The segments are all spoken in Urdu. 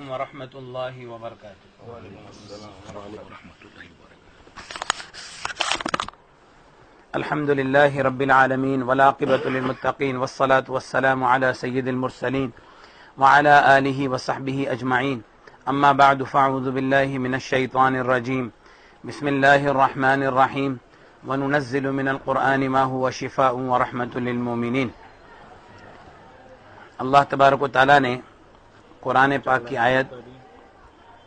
ورحمۃ اللہ وبرکاتہ. الحمد للہ رب العالمین والعاقبۃ للمتقین والصلاة والسلام علی سید المرسلین وعلی آلہ وصحبہ اجمعین. اما بعد فاعوذ باللہ من الشیطان الرجیم. بسم اللہ الرحمن الرحیم. وننزل من القرآن ما هو شفاء ورحمۃ للمؤمنین. اللہ تبارک و تعالیٰ نے قرآن پاک کی آیت،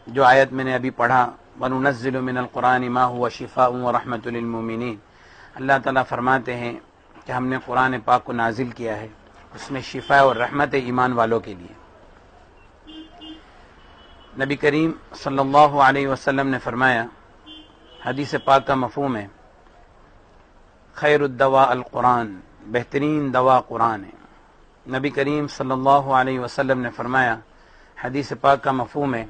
جو آیت میں نے ابھی پڑھا، وَنُنَزِّلُ مِنَ الْقُرْآنِ مَا هُوَ شِفَاءٌ وَرَحْمَةٌ لِلْمُؤْمِنِينَ. اللہ تعالیٰ فرماتے ہیں کہ ہم نے قرآن پاک کو نازل کیا ہے، اس میں شفا اور رحمت ایمان والوں کے لیے. نبی کریم صلی اللہ علیہ وسلم نے فرمایا، حدیث پاک کا مفہوم ہے، خیر الدواء القرآن، بہترین دوا قرآن ہے. نبی کریم صلی اللہ علیہ وسلم نے فرمایا، حدیث پاک کا مفہوم ہے،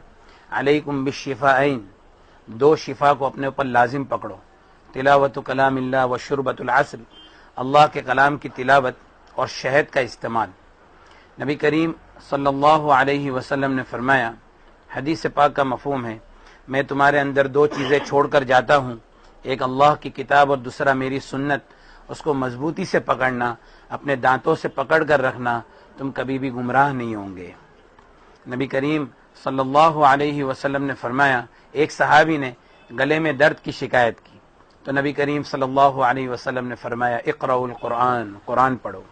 علیکم بالشفاءین، دو شفا کو اپنے اوپر لازم پکڑو، تلاوت کلام اللہ و شربۃ العسل، اللہ کے کلام کی تلاوت اور شہد کا استعمال. نبی کریم صلی اللہ علیہ وسلم نے فرمایا، حدیث پاک کا مفہوم ہے، میں تمہارے اندر دو چیزیں چھوڑ کر جاتا ہوں، ایک اللہ کی کتاب اور دوسرا میری سنت. اس کو مضبوطی سے پکڑنا، اپنے دانتوں سے پکڑ کر رکھنا، تم کبھی بھی گمراہ نہیں ہوں گے. نبی کریم صلی اللہ علیہ وسلم نے فرمایا، ایک صحابی نے گلے میں درد کی شکایت کی تو نبی کریم صلی اللہ علیہ وسلم نے فرمایا، اقرؤ القرآن، قرآن پڑھو.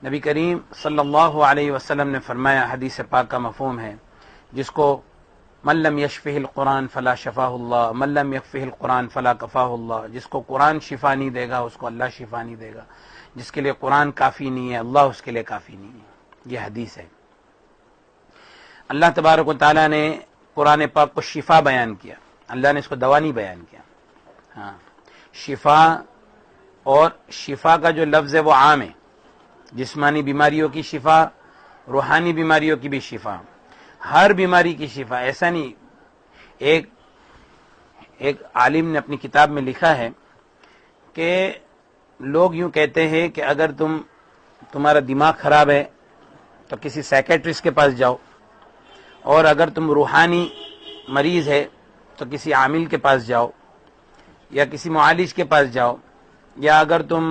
نبی کریم صلی اللہ علیہ وسلم نے فرمایا، حدیث پاک کا مفہوم ہے، جس کو من لم یشفہ القرآن فلا شفاہ اللہ، من لم یکفہ القرآن فلا کفاہ اللہ. جس کو قرآن شفا نہیں دے گا اس کو اللہ شفا نہیں دے گا. جس کے لیے قرآن کافی نہیں ہے اللہ اس کے لیے کافی نہیں ہے. یہ حدیث ہے. اللہ تبارک و تعالیٰ نے قرآن پاک کو شفا بیان کیا، اللہ نے اس کو دوا نہیں بیان کیا. ہاں، شفا، اور شفا کا جو لفظ ہے وہ عام ہے، جسمانی بیماریوں کی شفا، روحانی بیماریوں کی بھی شفا، ہر بیماری کی شفا. ایسا نہیں، ایک عالم نے اپنی کتاب میں لکھا ہے کہ لوگ یوں کہتے ہیں کہ اگر تمہارا دماغ خراب ہے تو کسی سائیکیٹرسٹ کے پاس جاؤ، اور اگر تم روحانی مریض ہے تو کسی عامل کے پاس جاؤ یا کسی معالج کے پاس جاؤ، یا اگر تم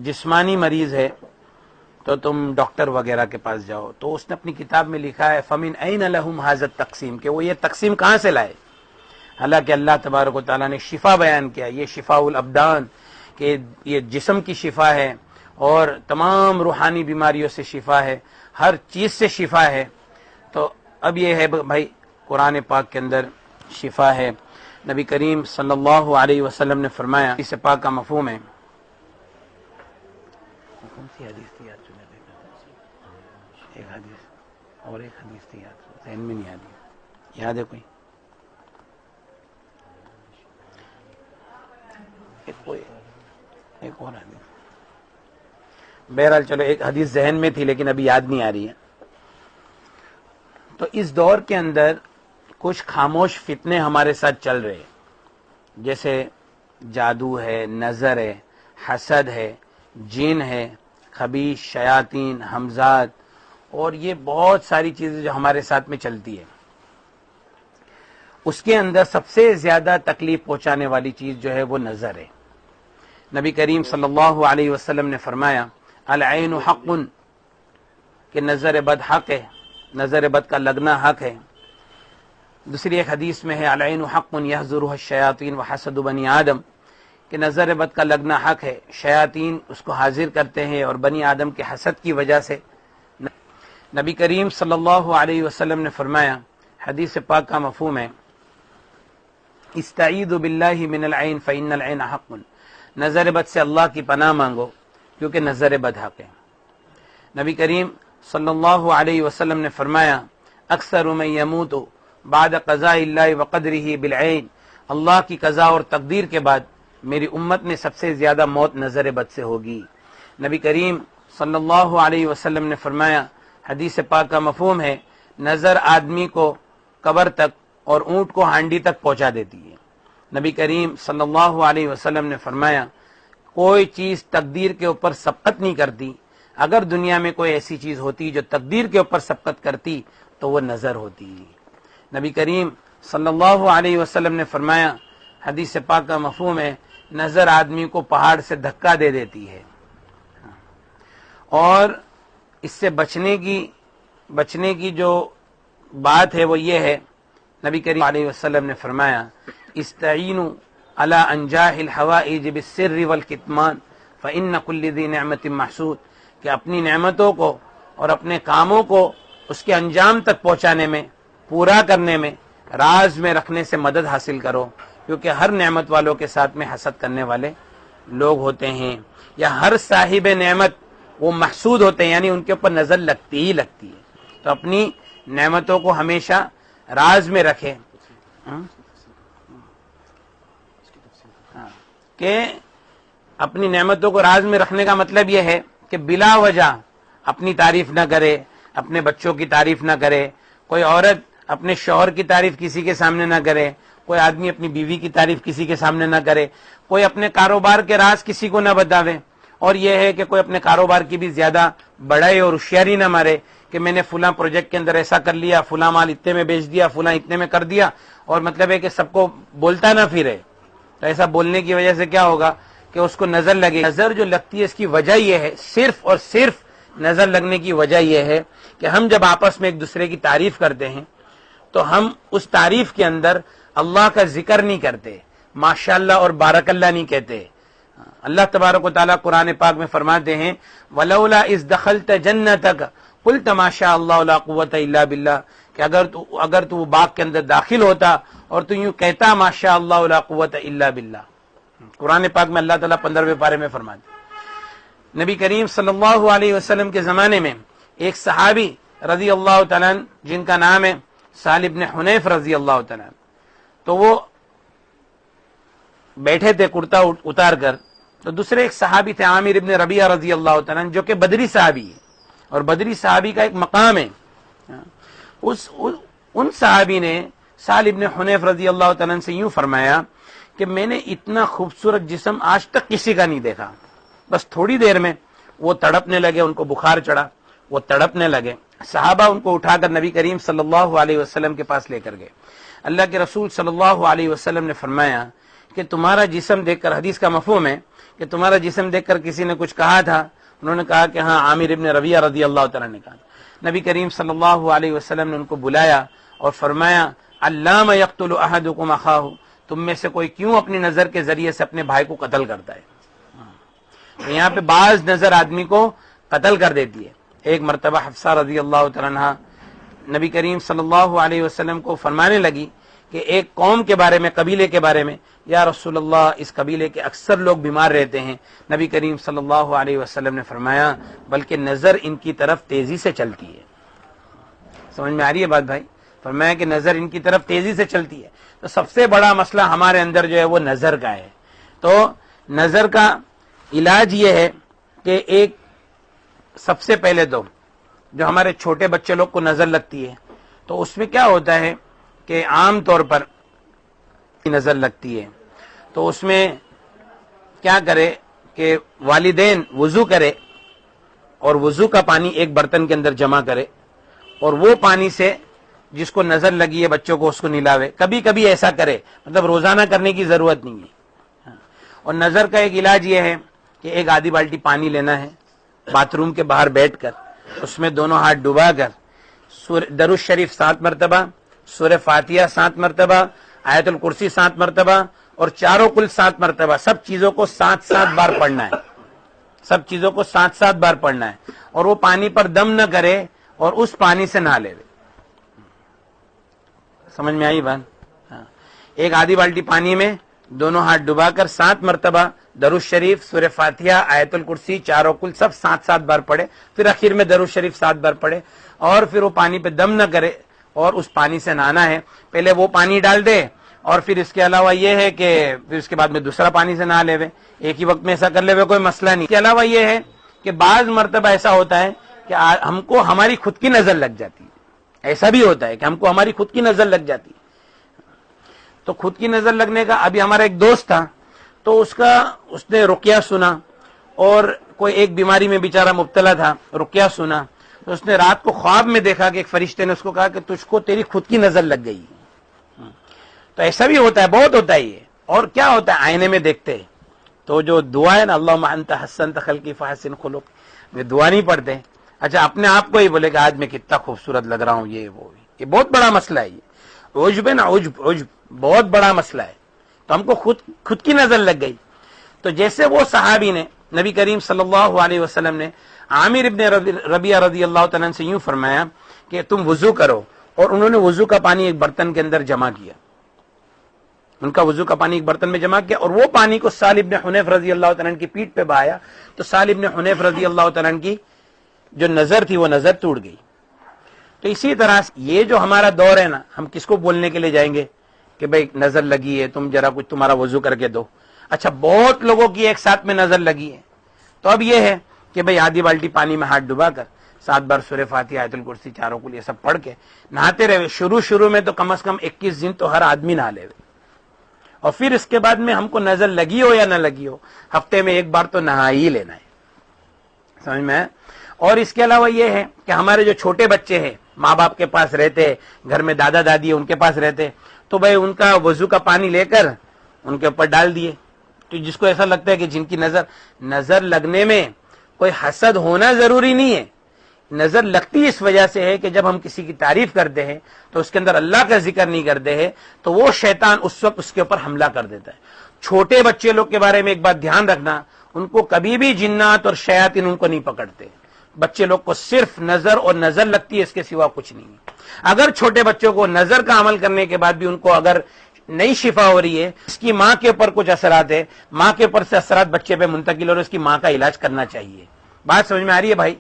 جسمانی مریض ہے تو تم ڈاکٹر وغیرہ کے پاس جاؤ. تو اس نے اپنی کتاب میں لکھا ہے، فَمِنْ أَيْنَ لَهُمْ هَذَا التَّقْسِيمُ، کہ وہ یہ تقسیم کہاں سے لائے. حالانکہ اللہ تبارک و تعالیٰ نے شفا بیان کیا، یہ شفاء الابدان، کہ یہ جسم کی شفا ہے اور تمام روحانی بیماریوں سے شفا ہے، ہر چیز سے شفا ہے. تو اب یہ ہے بھائی، قرآن پاک کے اندر شفا ہے. نبی کریم صلی اللہ علیہ وسلم نے فرمایا، اس پاک کا مفہوم ہے، کون سی حدیث تھی یاد؟ ایک حدیث اور ایک حدیث تھی یاد، ذہن میں نہیں آتی، یاد ہے کوئی؟ ایک اور حدیث، بہرحال چلو ایک حدیث ذہن میں تھی لیکن ابھی یاد نہیں آ رہی ہے. تو اس دور کے اندر کچھ خاموش فتنے ہمارے ساتھ چل رہے ہیں، جیسے جادو ہے، نظر ہے، حسد ہے، جن ہے، خبیث شیاطین، حمزات، اور یہ بہت ساری چیزیں جو ہمارے ساتھ میں چلتی ہے. اس کے اندر سب سے زیادہ تکلیف پہنچانے والی چیز جو ہے وہ نظر ہے. نبی کریم صلی اللہ علیہ وسلم نے فرمایا، العین حق، کہ نظر بد حق ہے، نظر بد کا لگنا حق ہے. دوسری ایک حدیث میں ہے، العین حق یحضرها الشیاطین وحسد بنی آدم، کہ نظر بد کا لگنا حق ہے، شیاطین اس کو حاضر کرتے ہیں اور بنی آدم کے حسد کی وجہ سے. نبی کریم صلی اللہ علیہ وسلم نے فرمایا، حدیث پاک کا مفہوم ہے، استعیذوا باللہ من العین فإن العین حق، نظر بد سے اللہ کی پناہ مانگو کیونکہ نظر بد حق ہے. نبی کریم صلی اللہ علیہ وسلم نے فرمایا، اکثر من یموت بعد قضاء اللہ وقدرہ بالعین، اللہ کی قضاء اور تقدیر کے بعد میری امت میں سب سے زیادہ موت نظر بد سے ہوگی. نبی کریم صلی اللہ علیہ وسلم نے فرمایا، حدیث پاک کا مفہوم ہے، نظر آدمی کو قبر تک اور اونٹ کو ہانڈی تک پہنچا دیتی ہے. نبی کریم صلی اللہ علیہ وسلم نے فرمایا، کوئی چیز تقدیر کے اوپر سبقت نہیں کرتی. اگر دنیا میں کوئی ایسی چیز ہوتی جو تقدیر کے اوپر سبقت کرتی تو وہ نظر ہوتی ہے۔ نبی کریم صلی اللہ علیہ وسلم نے فرمایا، حدیث پاک کا مفہوم ہے، نظر آدمی کو پہاڑ سے دھکا دے دیتی ہے، اور اس سے بچنے کی جو بات ہے وہ یہ ہے، نبی کریم علیہ وسلم نے فرمایا استعینوا علی انجاح الحوائج بالسر والکتمان فإن كل ذی نعمت محسود، کہ اپنی نعمتوں کو اور اپنے کاموں کو اس کے انجام تک پہنچانے میں، پورا کرنے میں، راز میں رکھنے سے مدد حاصل کرو، کیونکہ ہر نعمت والوں کے ساتھ میں حسد کرنے والے لوگ ہوتے ہیں، یا ہر صاحب نعمت وہ محسود ہوتے ہیں، یعنی ان کے اوپر نظر لگتی ہی لگتی ہے۔ تو اپنی نعمتوں کو ہمیشہ راز میں رکھے، کہ اپنی نعمتوں کو راز میں رکھنے کا مطلب یہ ہے کہ بلا وجہ اپنی تعریف نہ کرے، اپنے بچوں کی تعریف نہ کرے، کوئی عورت اپنے شوہر کی تعریف کسی کے سامنے نہ کرے، کوئی آدمی اپنی بیوی کی تعریف کسی کے سامنے نہ کرے، کوئی اپنے کاروبار کے راز کسی کو نہ بتاوے، اور یہ ہے کہ کوئی اپنے کاروبار کی بھی زیادہ بڑائی اور ہوشیاری نہ مارے کہ میں نے فلاں پروجیکٹ کے اندر ایسا کر لیا، فلاں مال اتنے میں بیچ دیا، فلاں اتنے میں کر دیا، اور مطلب ہے کہ سب کو بولتا نہ پھرے۔ تو ایسا بولنے کی وجہ سے کیا ہوگا کہ اس کو نظر لگے۔ نظر جو لگتی ہے اس کی وجہ یہ ہے، صرف اور صرف نظر لگنے کی وجہ یہ ہے کہ ہم جب آپس میں ایک دوسرے کی تعریف کرتے ہیں تو ہم اس تعریف کے اندر اللہ کا ذکر نہیں کرتے، ماشاءاللہ اور بارک اللہ نہیں کہتے۔ اللہ تبارک و تعالیٰ قرآن پاک میں فرماتے ہیں وَلَوْلَا إِذْ دَخَلْتَ جَنَّتَكَ قُلْتَ مَا شَاءَ اللَّهُ لَا قُوَّةَ إِلَّا بِاللَّهِ، کہ اگر تو باغ کے اندر داخل ہوتا اور تو یوں کہتا ما شاء اللہ لا قوت الا باللہ۔ قرآن پاک میں اللہ تعالیٰ 15ویں پارے میں فرماتے ہیں۔ نبی کریم صلی اللہ علیہ وسلم کے زمانے میں ایک صحابی رضی اللہ تعالیٰ جن کا نام ہے سہل بن حنیف رضی اللہ تعالیٰ، تو وہ بیٹھے تھے کرتا اتار کر، تو دوسرے ایک صحابی تھے عامر ابن ربیعہ رضی اللہ تعالیٰ جو کہ بدری صحابی ہے، اور بدری صحابی کا ایک مقام ہے۔ ان صحابی نے سہل ابن حنیف رضی اللہ تعالیٰ سے یوں فرمایا کہ میں نے اتنا خوبصورت جسم آج تک کسی کا نہیں دیکھا۔ بس تھوڑی دیر میں وہ تڑپنے لگے، ان کو بخار چڑھا، وہ تڑپنے لگے۔ صحابہ ان کو اٹھا کر نبی کریم صلی اللہ علیہ وسلم کے پاس لے کر گئے۔ اللہ کے رسول صلی اللہ علیہ وسلم نے فرمایا کہ تمہارا جسم دیکھ کر، حدیث کا مفہوم ہے کہ تمہارا جسم دیکھ کر کسی نے کچھ کہا تھا؟ انہوں نے کہا کہ ہاں عامر ابن ربیعہ رضی اللہ تعالیٰ نے کہا۔ نبی کریم صلی اللہ علیہ وسلم نے ان کو بلایا اور فرمایا علام یقتل احدکم اخاہ، تم میں سے کوئی کیوں اپنی نظر کے ذریعے سے اپنے بھائی کو قتل کرتا ہے؟ تو یہاں پہ بعض نظر آدمی کو قتل کر دیتی ہے۔ ایک مرتبہ حفصہ رضی اللہ تعالیٰ عنہا نبی کریم صلی اللہ علیہ وسلم کو فرمانے لگی کہ ایک قوم کے بارے میں، قبیلے کے بارے میں، یا رسول اللہ اس قبیلے کے اکثر لوگ بیمار رہتے ہیں۔ نبی کریم صلی اللہ علیہ وسلم نے فرمایا بلکہ نظر ان کی طرف تیزی سے چلتی ہے۔ سمجھ میں آ رہی ہے بات بھائی؟ فرمایا کہ نظر ان کی طرف تیزی سے چلتی ہے۔ تو سب سے بڑا مسئلہ ہمارے اندر جو ہے وہ نظر کا ہے۔ تو نظر کا علاج یہ ہے کہ ایک سب سے پہلے تو جو ہمارے چھوٹے بچے لوگ کو نظر لگتی ہے تو اس میں کیا ہوتا ہے کہ عام طور پر نظر لگتی ہے تو اس میں کیا کرے کہ والدین وضو کرے اور وضو کا پانی ایک برتن کے اندر جمع کرے اور وہ پانی سے جس کو نظر لگی ہے بچوں کو اس کو نلاوے۔ کبھی کبھی ایسا کرے، مطلب روزانہ کرنے کی ضرورت نہیں ہے۔ اور نظر کا ایک علاج یہ ہے کہ ایک آدھی بالٹی پانی لینا ہے، باتھ روم کے باہر بیٹھ کر اس میں دونوں ہاتھ ڈبا کر درود شریف 7 مرتبہ، سورہ فاتحہ 7 مرتبہ، آیت الکرسی 7 مرتبہ اور چاروں کل 7 مرتبہ، سب چیزوں کو 7 بار پڑھنا ہے۔ سب چیزوں کو 7 بار پڑھنا ہے اور وہ پانی پر دم نہ کرے اور اس پانی سے نہ لے۔ سمجھ میں آئی بات؟ ایک آدھی بالٹی پانی میں دونوں ہاتھ ڈبا کر 7 مرتبہ درود شریف، سورہ فاتحہ، آیت الکرسی، چاروں کل سب 7 بار پڑھے، پھر آخر میں درود شریف 7 بار پڑھے اور پھر وہ پانی پہ دم نہ کرے اور اس پانی سے نہانا ہے۔ پہلے وہ پانی ڈال دے اور پھر اس کے علاوہ یہ ہے کہ پھر اس کے بعد میں دوسرا پانی سے نہا لے وے، ایک ہی وقت میں ایسا کر لے وے، کوئی مسئلہ نہیں۔ اس کے علاوہ یہ ہے کہ بعض مرتبہ ایسا ہوتا ہے کہ ہم کو ہماری خود کی نظر لگ جاتی ہے۔ ایسا بھی ہوتا ہے کہ ہم کو ہماری خود کی نظر لگ جاتی ہے۔ تو خود کی نظر لگنے کا، ابھی ہمارا ایک دوست تھا تو اس نے رقیہ سنا اور کوئی ایک بیماری میں بیچارہ مبتلا تھا، رقیہ سنا، تو اس نے رات کو خواب میں دیکھا کہ ایک فرشتے نے اس کو کہا کہ تجھ کو تیری خود کی نظر لگ گئی. تو ایسا بھی ہوتا ہے, بہت ہوتا ہے یہ. اور کیا ہوتا ہے, آئینے میں دیکھتے تو جو دعا ہے نا, اللہم انت حسنت خلقی فحسن خلق, یہ دعا نہیں پڑھتے. اچھا اپنے آپ کو ہی بولے کہ آج میں کتنا خوبصورت لگ رہا ہوں, یہ بہت بڑا مسئلہ ہے. یہ عجب ہے نا, عجب بہت بڑا مسئلہ ہے. تو ہم کو خود کی نظر لگ گئی. تو جیسے وہ صحابی نے, نبی کریم صلی اللہ علیہ وسلم نے عامر ابن ربیعہ رضی اللہ تعالیٰ عنہ سے یوں فرمایا کہ تم وضو کرو, اور انہوں نے وضو کا پانی ایک برتن کے اندر جمع کیا. ان کا وضو کا پانی ایک برتن میں جمع کیا, اور وہ پانی کو سہل ابن حنیف رضی اللہ تعالیٰ عنہ کی پیٹھ پہ بہایا. تو سہل ابن حنیف رضی اللہ تعالیٰ عنہ کی جو نظر تھی وہ نظر ٹوٹ گئی. تو اسی طرح یہ جو ہمارا دور ہے نا, ہم کس کو بولنے کے لیے جائیں گے کہ بھئی نظر لگی ہے, تم ذرا کچھ تمہارا وضو کر کے دو. اچھا بہت لوگوں کی ایک ساتھ میں نظر لگی ہے, تو اب یہ ہے کہ بھئی آدھی بالٹی پانی میں ہاتھ ڈبا کر 7 بار سورہ فاتحہ, آیت الکرسی, چاروں کل یہ سب پڑھ کے نہاتے رہے. شروع میں تو کم از کم 21 دن تو ہر آدمی نہا لے, اور پھر اس کے بعد میں ہم کو نظر لگی ہو یا نہ لگی ہو, ہفتے میں ایک بار تو نہا ہی لینا ہے. سمجھ میں؟ اور اس کے علاوہ یہ ہے کہ ہمارے جو چھوٹے بچے ہیں, ماں باپ کے پاس رہتے, گھر میں دادا دادی ان کے پاس رہتے, تو بھائی ان کا وضو کا پانی لے کر ان کے اوپر ڈال دیے. تو جس کو ایسا لگتا ہے کہ جن کی نظر لگنے میں کوئی حسد ہونا ضروری نہیں ہے, نظر لگتی اس وجہ سے ہے کہ جب ہم کسی کی تعریف کرتے ہیں تو اس کے اندر اللہ کا ذکر نہیں کرتے ہیں, تو وہ شیطان اس وقت اس کے اوپر حملہ کر دیتا ہے. چھوٹے بچے لوگ کے بارے میں ایک بات دھیان رکھنا, ان کو کبھی بھی جنات اور شیاطین ان کو نہیں پکڑتے. بچے لوگ کو صرف نظر اور نظر لگتی ہے, اس کے سوا کچھ نہیں. اگر چھوٹے بچوں کو نظر کا عمل کرنے کے بعد بھی ان کو اگر نئی شفا ہو رہی ہے, اس کی ماں کے اوپر کچھ اثرات ہے, ماں کے اوپر سے اثرات بچے پہ منتقل ہو رہے, اس کی ماں کا علاج کرنا چاہیے. بات سمجھ میں آ رہی ہے بھائی؟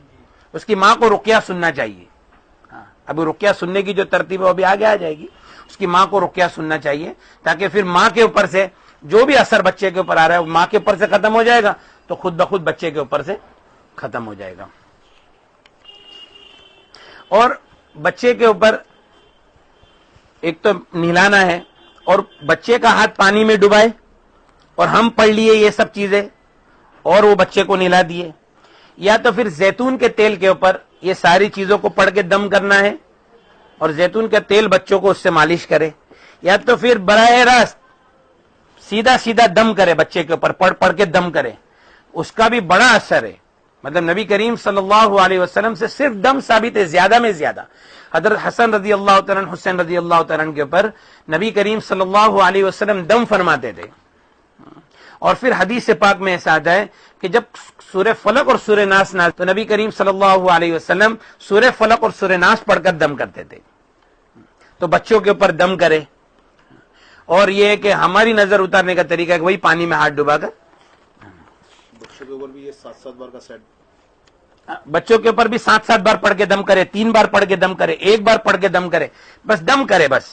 اس کی ماں کو رقیہ سننا چاہیے. ابھی رقیہ سننے کی جو ترتیب ہے وہ ابھی آگے آ جائے گی. اس کی ماں کو رقیہ سننا چاہیے, تاکہ پھر ماں کے اوپر سے جو بھی اثر بچے کے اوپر آ رہا ہے وہ ماں کے اوپر سے ختم ہو جائے گا, تو خود بخود بچے کے اوپر سے ختم ہو جائے گا. اور بچے کے اوپر ایک تو نہلانا ہے, اور بچے کا ہاتھ پانی میں ڈبائے, اور ہم پڑھ لیے یہ سب چیزیں اور وہ بچے کو نہلا دیے. یا تو پھر زیتون کے تیل کے اوپر یہ ساری چیزوں کو پڑھ کے دم کرنا ہے, اور زیتون کا تیل بچوں کو اس سے مالش کرے. یا تو پھر براہ راست سیدھا دم کرے بچے کے اوپر, پڑھ کے دم کرے, اس کا بھی بڑا اثر ہے. مطلب نبی کریم صلی اللہ علیہ وسلم سے صرف دم ثابت ہے, زیادہ میں زیادہ. حضرت حسن رضی اللہ تعالیٰ عنہ, حسین رضی اللہ تعالیٰ عنہ کے اوپر نبی کریم صلی اللہ علیہ وسلم دم فرماتے تھے. اور پھر حدیث پاک میں ایسا آتا ہے کہ جب سورہ فلق اور سورہ ناس نازل, تو نبی کریم صلی اللہ علیہ وسلم سورہ فلق اور سورہ ناس پڑھ کر دم کرتے تھے. تو بچوں کے اوپر دم کرے. اور یہ کہ ہماری نظر اتارنے کا طریقہ ہے کہ وہی پانی میں ہاتھ ڈبا کر, بچوں کے اوپر بھی یہ 7 بار کا سیٹ, بچوں کے اوپر بھی 7 بار پڑھ کے دم کرے, 3 بار پڑھ کے دم کرے, 1 بار پڑھ کے دم کرے, بس دم کرے. بس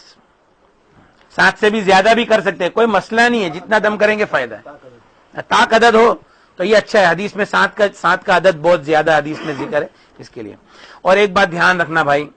7 سے بھی زیادہ بھی کر سکتے ہیں, کوئی مسئلہ نہیں ہے, جتنا دم کریں گے فائدہ ہے. طاق عدد ہو تو یہ اچھا ہے. حدیث میں 7 کا عدد بہت زیادہ حدیث میں ذکر ہے اس کے لیے. اور ایک بات دھیان رکھنا بھائی,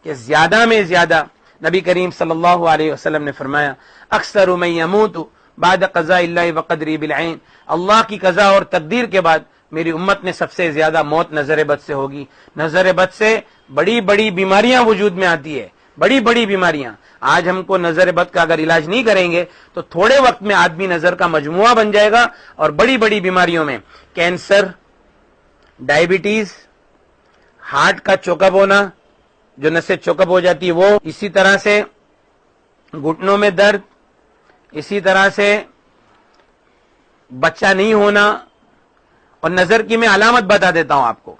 کہ زیادہ میں زیادہ نبی کریم صلی اللہ علیہ وسلم نے فرمایا, اکثر من یموت بعد قضاء اللہ وقدری بالعین, اللہ کی قضا اور تقدیر کے بعد میری امت میں سب سے زیادہ موت نظر بد سے ہوگی. نظر بد سے بڑی بڑی بیماریاں وجود میں آتی ہے, بڑی بڑی بیماریاں. آج ہم کو نظر بد کا اگر علاج نہیں کریں گے تو تھوڑے وقت میں آدمی نظر کا مجموعہ بن جائے گا, اور بڑی بڑی بیماریوں میں کینسر, ڈائبٹیز, ہارٹ کا چوکپ ہونا, جو نسیں چوکپ ہو جاتی ہے وہ, اسی طرح سے گھٹنوں میں درد, اسی طرح سے بچہ نہیں ہونا. اور نظر کی میں علامت بتا دیتا ہوں آپ کو,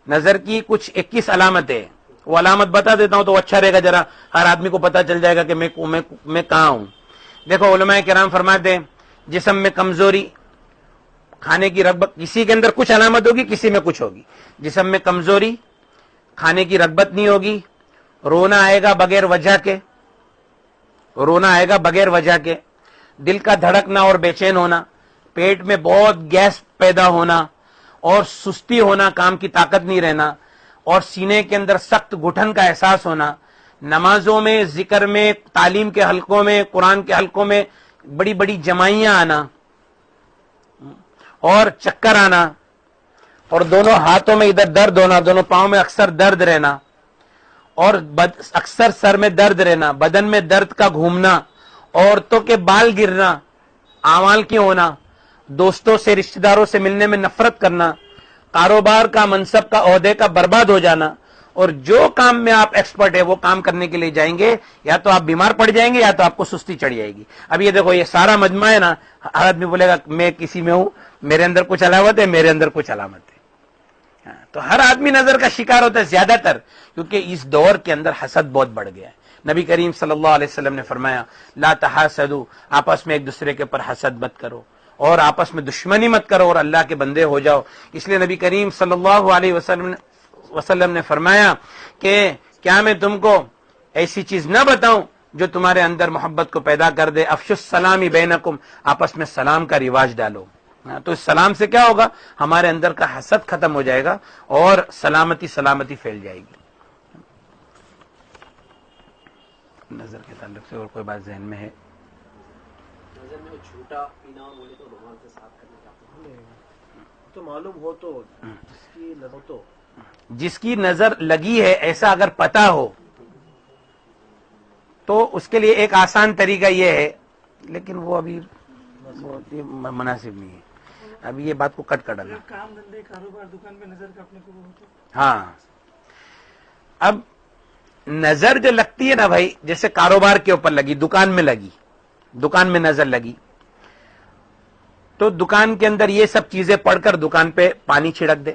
نظر کی کچھ 21 علامتیں, وہ علامت بتا دیتا ہوں تو اچھا رہے گا, ذرا ہر آدمی کو پتا چل جائے گا کہ میں کہاں ہوں. دیکھو علماء کرام فرماتے ہیں, جسم میں کمزوری, کھانے کی رغبت, کسی کے اندر کچھ علامت ہوگی, کسی میں کچھ ہوگی. جسم میں کمزوری, کھانے کی رغبت نہیں ہوگی, رونا آئے گا بغیر وجہ کے, رونا آئے گا بغیر وجہ کے, دل کا دھڑکنا اور بے چین ہونا, پیٹ میں بہت گیس پیدا ہونا, اور سستی ہونا, کام کی طاقت نہیں رہنا, اور سینے کے اندر سخت گھٹن کا احساس ہونا, نمازوں میں, ذکر میں, تعلیم کے حلقوں میں, قرآن کے حلقوں میں بڑی بڑی جمائیاں آنا, اور چکر آنا, اور دونوں ہاتھوں میں ادھر درد ہونا, دونوں پاؤں میں اکثر درد رہنا, اور اکثر سر میں درد رہنا, بدن میں درد کا گھومنا, عورتوں کے بال گرنا, اعمال کی ہونا, دوستوں سے رشتہ داروں سے ملنے میں نفرت کرنا, کاروبار کا منصب کا عہدے کا برباد ہو جانا, اور جو کام میں آپ ایکسپرٹ ہے وہ کام کرنے کے لیے جائیں گے یا تو آپ بیمار پڑ جائیں گے یا تو آپ کو سستی چڑھ جائے گی. اب یہ دیکھو, یہ سارا مجمع ہے نا, ہر آدمی بولے گا میں کسی میں ہوں, میرے اندر کچھ علامت ہے, میرے اندر کچھ علامت ہے. تو ہر آدمی نظر کا شکار ہوتا ہے زیادہ تر, کیونکہ اس دور کے اندر حسد بہت بڑھ گیا ہے. نبی کریم صلی اللہ علیہ وسلم نے فرمایا لا تحاسدوا, آپس میں ایک دوسرے کے اوپر حسد مت کرو اور آپس میں دشمنی مت کرو اور اللہ کے بندے ہو جاؤ. اس لیے نبی کریم صلی اللہ علیہ وسلم نے فرمایا کہ کیا میں تم کو ایسی چیز نہ بتاؤں جو تمہارے اندر محبت کو پیدا کر دے. افشوا السلام بینکم, آپس میں سلام کا رواج ڈالو. تو اس سلام سے کیا ہوگا, ہمارے اندر کا حسد ختم ہو جائے گا اور سلامتی پھیل جائے گی. نظر کے تعلق سے اور کوئی بات ذہن میں ہے؟ نظر میں جھوٹا پینا اور بولے تو رومال سے صاف کرنے کا تو معلوم ہو تو اس کی نظر تو جس کی نظر لگی ہے ایسا اگر پتا ہو تو اس کے لیے ایک آسان طریقہ یہ ہے, لیکن وہ ابھی مناسب نہیں ہے. ابھی یہ بات کو کٹ کر ڈالنا. کام دھندے کاروبار دکان میں نظر کا اپنے کو وہ ہوتا ہے. ہاں, اب نظر جو لگتی ہے نا بھائی, جیسے کاروبار کے اوپر لگی, دکان میں لگی, دکان میں نظر لگی, تو دکان کے اندر یہ سب چیزیں پڑھ کر دکان پہ پانی چھڑک دے.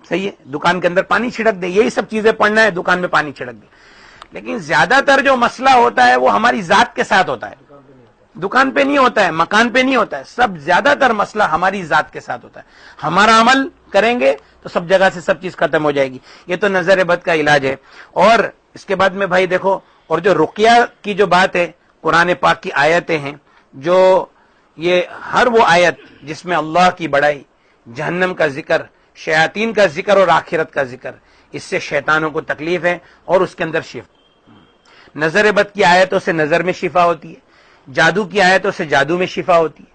صحیح ہے, دکان کے اندر پانی چھڑک دے, یہی سب چیزیں پڑھنا ہے, دکان میں پانی چھڑک دے. لیکن زیادہ تر جو مسئلہ ہوتا ہے وہ ہماری ذات کے ساتھ ہوتا ہے, دکان پہ نہیں ہوتا ہے, مکان پہ نہیں ہوتا ہے. سب زیادہ تر مسئلہ ہماری ذات کے ساتھ ہوتا ہے. ہمارا عمل کریں گے تو سب جگہ سے سب چیز ختم ہو جائے گی. یہ تو نظر بد کا علاج ہے. اور اس کے بعد میں بھائی دیکھو, اور جو رقیہ کی جو بات ہے, قرآن پاک کی آیتیں ہیں, جو یہ ہر وہ آیت جس میں اللہ کی بڑائی, جہنم کا ذکر, شیاطین کا ذکر اور آخرت کا ذکر, اس سے شیطانوں کو تکلیف ہے اور اس کے اندر شفا. نظر بد کی آیتوں سے نظر میں شفا ہوتی ہے, جادو کی آیتوں سے جادو میں شفا ہوتی ہے,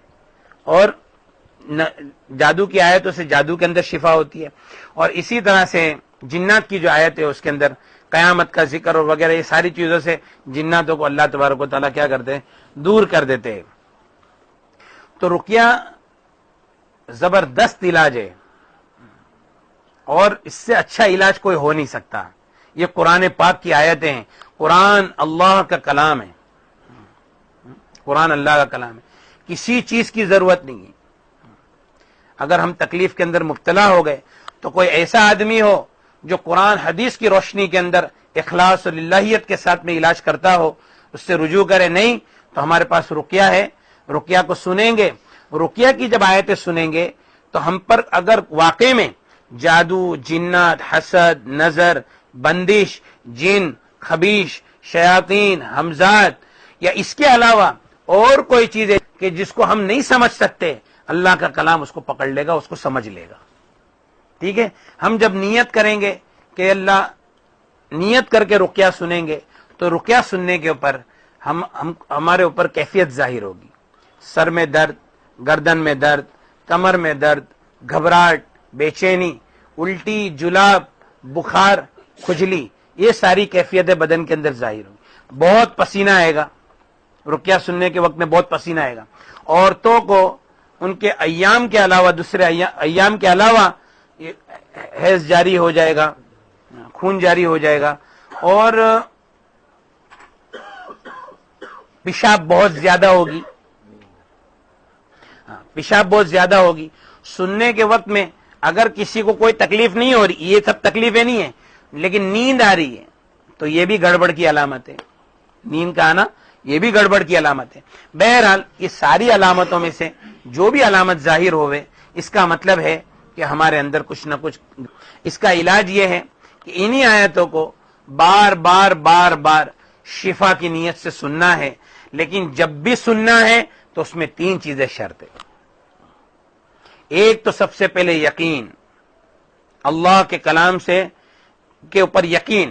اور جادو کی آیتوں سے جادو کے اندر شفا ہوتی ہے. اور اسی طرح سے جنات کی جو آیت ہے اس کے اندر قیامت کا ذکر اور وغیرہ, یہ ساری چیزوں سے جناتوں کو اللہ تبارک و تعالیٰ کیا کرتے ہیں, دور کر دیتے ہیں. تو رقیہ زبردست علاج ہے, اور اس سے اچھا علاج کوئی ہو نہیں سکتا. یہ قرآن پاک کی آیتیں ہیں, قرآن اللہ کا کلام ہے, قرآن اللہ کا کلام ہے, کسی چیز کی ضرورت نہیں ہے. اگر ہم تکلیف کے اندر مبتلا ہو گئے تو کوئی ایسا آدمی ہو جو قرآن حدیث کی روشنی کے اندر اخلاص اور للہیت کے ساتھ میں علاج کرتا ہو, اس سے رجوع کرے. نہیں تو ہمارے پاس رقیہ ہے, رقیہ کو سنیں گے. رقیہ کی جب آیتیں سنیں گے تو ہم پر اگر واقع میں جادو, جنات, حسد, نظر, بندش, جن, خبیش, شیاطین, حمزات یا اس کے علاوہ اور کوئی چیز ہے کہ جس کو ہم نہیں سمجھ سکتے, اللہ کا کلام اس کو پکڑ لے گا, اس کو سمجھ لے گا. ٹھیک ہے, ہم جب نیت کریں گے کہ اللہ, نیت کر کے رقیہ سنیں گے تو رقیہ سننے کے اوپر ہمارے اوپر کیفیت ظاہر ہوگی. سر میں درد, گردن میں درد, کمر میں درد, گھبراہٹ, بے چینی, الٹی, جلاب, بخار, کھجلی, یہ ساری کیفیتیں بدن کے اندر ظاہر ہوگی. بہت پسینہ آئے گا, رقیہ سننے کے وقت میں بہت پسینہ آئے گا. عورتوں کو ان کے ایام کے علاوہ, دوسرے ایام کے علاوہ حیض جاری ہو جائے گا, خون جاری ہو جائے گا, اور پیشاب بہت زیادہ ہوگی, پیشاب بہت زیادہ ہوگی. سننے کے وقت میں اگر کسی کو کوئی تکلیف نہیں ہو رہی, یہ سب تکلیفیں نہیں ہیں, لیکن نیند آ رہی ہے تو یہ بھی گڑبڑ کی علامت ہے. نیند کا آنا یہ بھی گڑبڑ کی علامت ہے. بہرحال یہ ساری علامتوں میں سے جو بھی علامت ظاہر ہوئے, اس کا مطلب ہے کہ ہمارے اندر کچھ نہ کچھ. اس کا علاج یہ ہے کہ انہی آیتوں کو بار بار بار بار شفا کی نیت سے سننا ہے. لیکن جب بھی سننا ہے تو اس میں 3 چیزیں شرط ہے. ایک تو سب سے پہلے یقین, اللہ کے کلام سے کے اوپر یقین.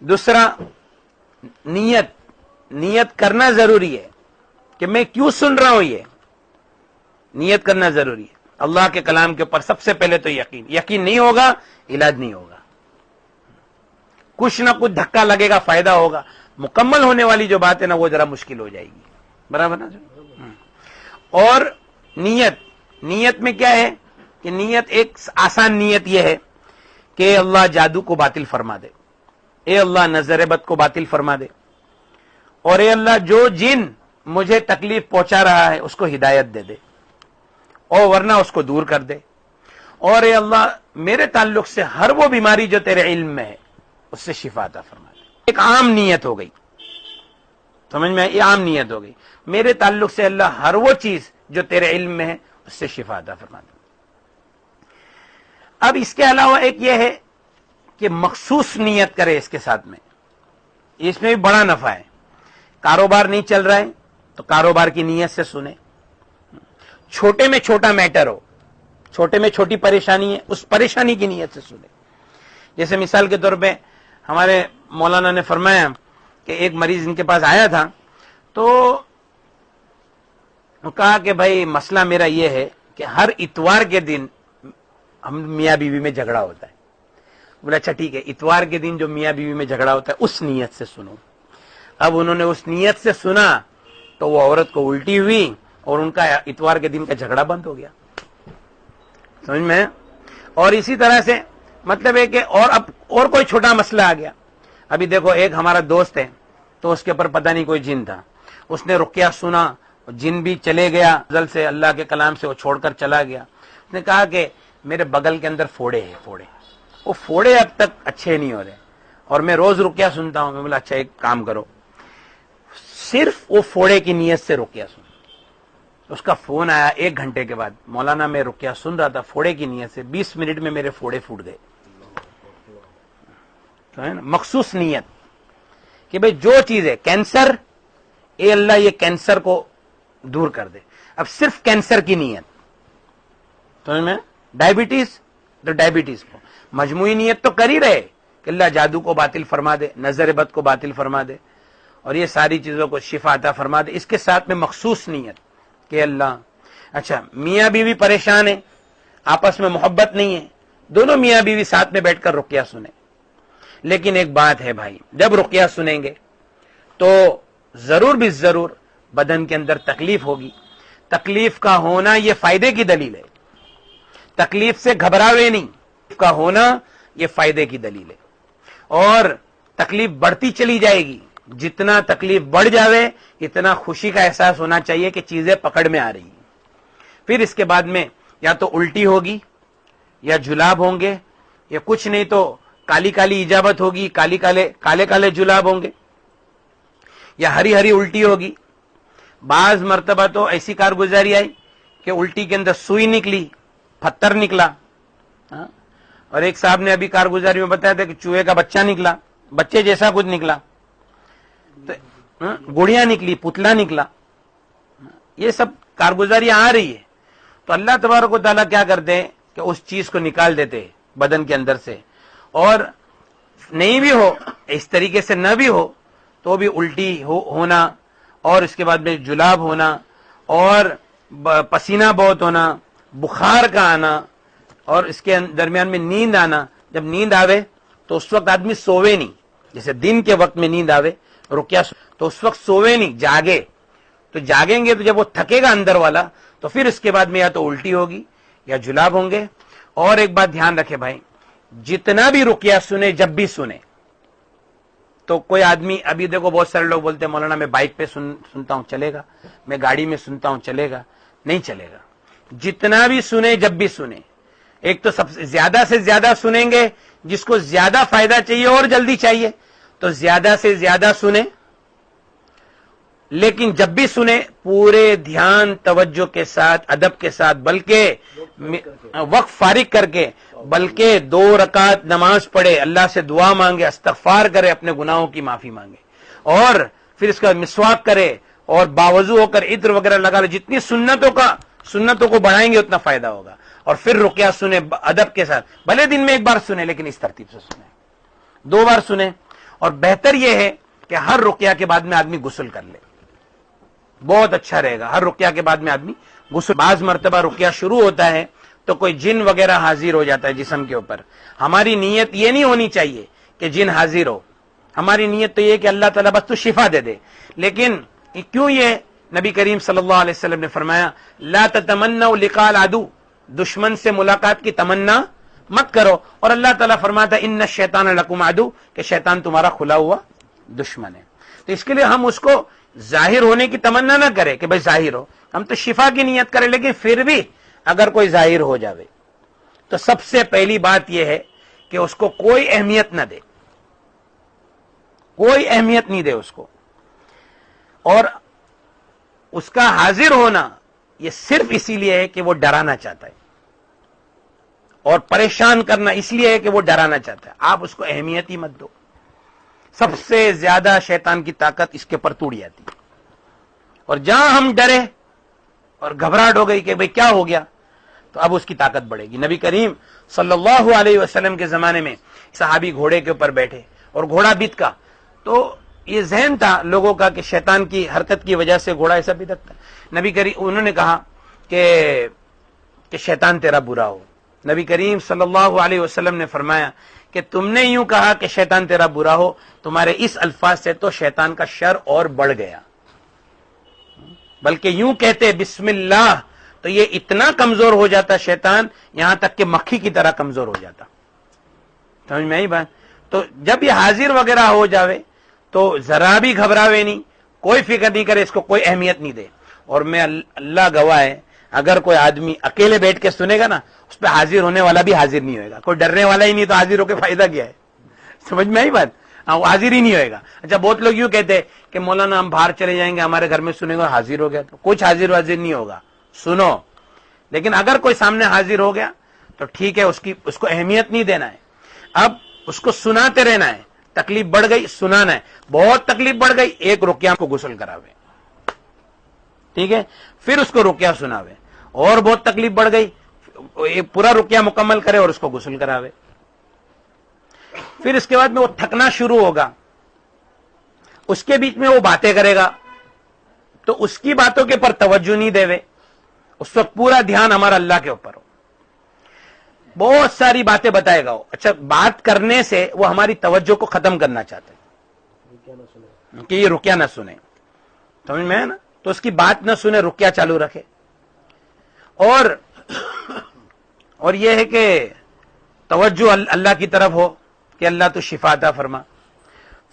دوسرا نیت کرنا ضروری ہے کہ میں کیوں سن رہا ہوں. یہ نیت کرنا ضروری ہے. اللہ کے کلام کے اوپر سب سے پہلے تو یقین نہیں ہوگا علاج نہیں ہوگا. کچھ نہ کچھ دھکا لگے گا, فائدہ ہوگا. مکمل ہونے والی جو بات ہے نا وہ ذرا مشکل ہو جائے گی. برابر نا. اور نیت میں کیا ہے کہ نیت ایک آسان نیت یہ ہے کہ اللہ جادو کو باطل فرما دے, اے اللہ نظر بد کو باطل فرما دے, اور اے اللہ جو جن مجھے تکلیف پہنچا رہا ہے اس کو ہدایت دے دے, اور ورنہ اس کو دور کر دے, اور اے اللہ میرے تعلق سے ہر وہ بیماری جو تیرے علم میں ہے اس سے شفا عطا فرما دے. ایک عام نیت ہو گئی, سمجھ میں, یہ عام نیت ہو گئی. میرے تعلق سے اللہ ہر وہ چیز جو تیرے علم میں ہے اس سے شفا عطا فرما دے. اب اس کے علاوہ ایک یہ ہے کہ مخصوص نیت کرے اس کے ساتھ میں, اس میں بھی بڑا نفع ہے. کاروبار نہیں چل رہا ہے تو کاروبار کی نیت سے سنے. چھوٹے میں چھوٹا میٹر ہو, چھوٹے میں چھوٹی پریشانی ہے, اس پریشانی کی نیت سے سنے. جیسے مثال کے طور پہ ہمارے مولانا نے فرمایا کہ ایک مریض ان کے پاس آیا تھا تو کہا کہ بھائی مسئلہ میرا یہ ہے کہ ہر اتوار کے دن ہم میاں بیوی میں جھگڑا ہوتا ہے. بولا اچھا ٹھیک ہے, اتوار کے دن جو میاں بیوی میں جھگڑا ہوتا ہے اس نیت سے سنو. اب انہوں نے اس نیت سے سنا تو وہ عورت کو الٹی ہوئی اور ان کا اتوار کے دن کا جھگڑا بند ہو گیا. سمجھ میں. اور اسی طرح سے مطلب ہے کہ اور کوئی چھوٹا مسئلہ آ گیا. ابھی دیکھو ایک ہمارا دوست ہے تو اس کے اوپر پتہ نہیں کوئی جن تھا, اس نے رقیہ سنا, جن بھی چلے گیا, ازل سے اللہ کے کلام سے وہ چھوڑ کر چلا گیا. اس نے کہا کہ میرے بغل کے اندر پھوڑے ہیں, وہ پھوڑے اب تک اچھے نہیں ہو رہے اور میں روز رقیہ سنتا ہوں. میں بولا اچھا ایک کام کرو, صرف وہ پھوڑے کی نیت سے رقیہ سن. اس کا فون آیا 1 گھنٹے کے بعد, مولانا میں رقیہ سن رہا تھا پھوڑے کی نیت سے, 20 منٹ میں میرے پھوڑے پھوٹ گئے. تو ہے نا مخصوص نیت کہ بھئی جو چیز ہے کینسر, اے اللہ یہ کینسر کو دور کر دے. اب صرف کینسر کی نیت. تو میں ڈائبٹیز تو ڈائبٹیز کو مجموعی نیت تو کر ہی رہے کہ اللہ جادو کو باطل فرما دے, نظر بد کو باطل فرما دے, اور یہ ساری چیزوں کو شفا عطا فرما دے. اس کے ساتھ میں مخصوص نیت کہ اللہ اچھا میاں بیوی پریشان ہے, آپس میں محبت نہیں ہے, دونوں میاں بیوی ساتھ میں بیٹھ کر رقیہ سنیں. لیکن ایک بات ہے بھائی, جب رقیہ سنیں گے تو ضرور بھی ضرور بدن کے اندر تکلیف ہوگی. تکلیف کا ہونا یہ فائدے کی دلیل ہے, تکلیف سے گھبراوے نہیں, کا ہونا یہ فائدے کی دلیل ہے. اور تکلیف بڑھتی چلی جائے گی, جتنا تکلیف بڑھ جاوے اتنا خوشی کا احساس ہونا چاہیے کہ چیزیں پکڑ میں آ رہی ہیں. پھر اس کے بعد میں یا تو الٹی ہوگی یا جلاب ہوں گے, یا کچھ نہیں تو کالی کالی اجابت ہوگی, کالے کالے جلاب ہوں گے, یا ہری ہری الٹی ہوگی. بعض مرتبہ تو ایسی کارگزاری آئی کہ الٹی کے اندر سوئی نکلی, پتھر نکلا. اور ایک صاحب نے ابھی کارگزاری میں بتایا تھا کہ چوہے کا بچہ نکلا, بچے جیسا کچھ نکلا, گڑیا نکلی, پتلا نکلا. یہ سب کارگزاری آ رہی ہے. تو اللہ تبارک و تعالیٰ کیا کرتے ہیں کہ اس چیز کو نکال دیتے بدن کے اندر سے, اور نہیں بھی ہو اس طریقے سے نہ بھی ہو تو بھی الٹی ہونا, اور اس کے بعد میں جلاب ہونا, اور پسینہ بہت ہونا, بخار کا آنا, اور اس کے درمیان میں نیند آنا. جب نیند آوے تو اس وقت آدمی سووے نہیں, جیسے دن کے وقت میں نیند آوے رقیہ تو اس وقت سووے نہیں, جاگے. تو جاگیں گے تو جب وہ تھکے گا اندر والا تو پھر اس کے بعد میں یا تو الٹی ہوگی یا جلاب ہوں گے. اور ایک بات دھیان رکھے بھائی, جتنا بھی رقیہ سنے جب بھی سنے تو کوئی آدمی, ابھی دیکھو بہت سارے لوگ بولتے ہیں مولانا میں بائک پہ سنتا ہوں چلے گا, میں گاڑی میں سنتا ہوں چلے گا. نہیں چلے گا. جتنا بھی سنے جب بھی سنے, ایک تو سب سے زیادہ سنیں گے, جس کو زیادہ فائدہ چاہیے اور جلدی چاہیے تو زیادہ سے زیادہ سنیں, لیکن جب بھی سنیں پورے دھیان توجہ کے ساتھ, ادب کے ساتھ, بلکہ وقت فارغ کر کے, بلکہ 2 رکعت نماز پڑھے, اللہ سے دعا مانگے, استغفار کرے, اپنے گناہوں کی معافی مانگے, اور پھر اس کا مسواک کرے, اور باوضو ہو کر عطر وغیرہ لگا لے. جتنی سنتوں کو بڑھائیں گے اتنا فائدہ ہوگا. اور پھر رقیہ سنیں ادب کے ساتھ, بھلے دن میں 1 بار سنیں لیکن اس ترتیب سے سنیں, 2 بار سنیں. اور بہتر یہ ہے کہ ہر رقیہ کے بعد میں آدمی غسل کر لے, بہت اچھا رہے گا. ہر رقیہ کے بعد میں آدمی غسل بعض مرتبہ رقیہ شروع ہوتا ہے تو کوئی جن وغیرہ حاضر ہو جاتا ہے جسم کے اوپر. ہماری نیت یہ نہیں ہونی چاہیے کہ جن حاضر ہو، ہماری نیت تو یہ کہ اللہ تعالیٰ بس تو شفا دے دے. لیکن کیوں یہ نبی کریم صلی اللہ علیہ وسلم نے فرمایا لا تتمنوا لقاء العدو، دشمن سے ملاقات کی تمنا مت کرو. اور اللہ تعالیٰ فرماتا ہے ان الشیطان لکم عدو، کہ شیطان تمہارا کھلا ہوا دشمن ہے. تو اس کے لیے ہم اس کو ظاہر ہونے کی تمنا نہ کریں کہ بھائی ظاہر ہو، ہم تو شفا کی نیت کریں. لیکن پھر بھی اگر کوئی ظاہر ہو جاوے تو سب سے پہلی بات یہ ہے کہ اس کو کوئی اہمیت نہ دے، کوئی اہمیت نہیں دے اس کو. اور اس کا حاضر ہونا یہ صرف اسی لیے ہے کہ وہ ڈرانا چاہتا ہے، اور پریشان کرنا اس لیے ہے کہ وہ ڈرانا چاہتا ہے. آپ اس کو اہمیت ہی مت دو. سب سے زیادہ شیطان کی طاقت اس کے پر توڑ جاتی ہے. اور جہاں ہم ڈرے اور گھبراہٹ ہو گئی کہ بھئی کیا ہو گیا، تو اب اس کی طاقت بڑھے گی. نبی کریم صلی اللہ علیہ وسلم کے زمانے میں صحابی گھوڑے کے اوپر بیٹھے اور گھوڑا بتکا، تو یہ ذہن تھا لوگوں کا کہ شیطان کی حرکت کی وجہ سے گھوڑا ایسا بتکتا ہے. نبی کریم انہوں نے کہا کہ شیطان تیرا برا ہو. نبی کریم صلی اللہ علیہ وسلم نے فرمایا کہ تم نے یوں کہا کہ شیطان تیرا برا ہو، تمہارے اس الفاظ سے تو شیطان کا شر اور بڑھ گیا. بلکہ یوں کہتے بسم اللہ تو یہ اتنا کمزور ہو جاتا شیطان، یہاں تک کہ مکھی کی طرح کمزور ہو جاتا. سمجھ میں آئی بات؟ تو جب یہ حاضر وغیرہ ہو جاوے تو ذرا بھی گھبراوے نہیں، کوئی فکر نہیں کرے، اس کو کوئی اہمیت نہیں دے. اور میں اللہ گواہ ہے، اگر کوئی آدمی اکیلے بیٹھ کے سنے گا نا، اس پہ حاضر ہونے والا بھی حاضر نہیں ہوئے گا. کوئی ڈرنے والا ہی نہیں تو حاضر ہو کے فائدہ کیا ہے؟ سمجھ میں آئی بات؟ وہ حاضر ہی نہیں ہوئے گا. اچھا بہت لوگ یوں کہتے کہ مولانا ہم باہر چلے جائیں گے، ہمارے گھر میں سنے گا حاضر ہو گیا، تو کچھ حاضر نہیں ہوگا. سنو، لیکن اگر کوئی سامنے حاضر ہو گیا تو ٹھیک ہے، اس کو اہمیت نہیں دینا ہے. اب اس کو سناتے رہنا ہے. تکلیف بڑھ گئی سنانا ہے، بہت تکلیف بڑھ گئی ایک رقیہ کو غسل کراوے، ٹھیک ہے، پھر اس کو رقیہ سناوے. اور بہت تکلیف بڑھ گئی پورا رقیہ مکمل کرے اور اس کو غسل کراوے. پھر اس کے بعد میں وہ تھکنا شروع ہوگا، اس کے بیچ میں وہ باتیں کرے گا، تو اس کی باتوں کے پر توجہ نہیں دے، اس وقت پورا دھیان ہمارا اللہ کے اوپر ہو. بہت ساری باتیں بتائے گا وہ. اچھا بات کرنے سے وہ ہماری توجہ کو ختم کرنا چاہتے ہیں کہ یہ رقیہ نہ سنے. سمجھ میں ہے نا؟ تو اس کی بات نہ سنے، رقیہ چالو رکھے. اور یہ ہے کہ توجہ اللہ کی طرف ہو کہ اللہ تو شفا عطا فرما.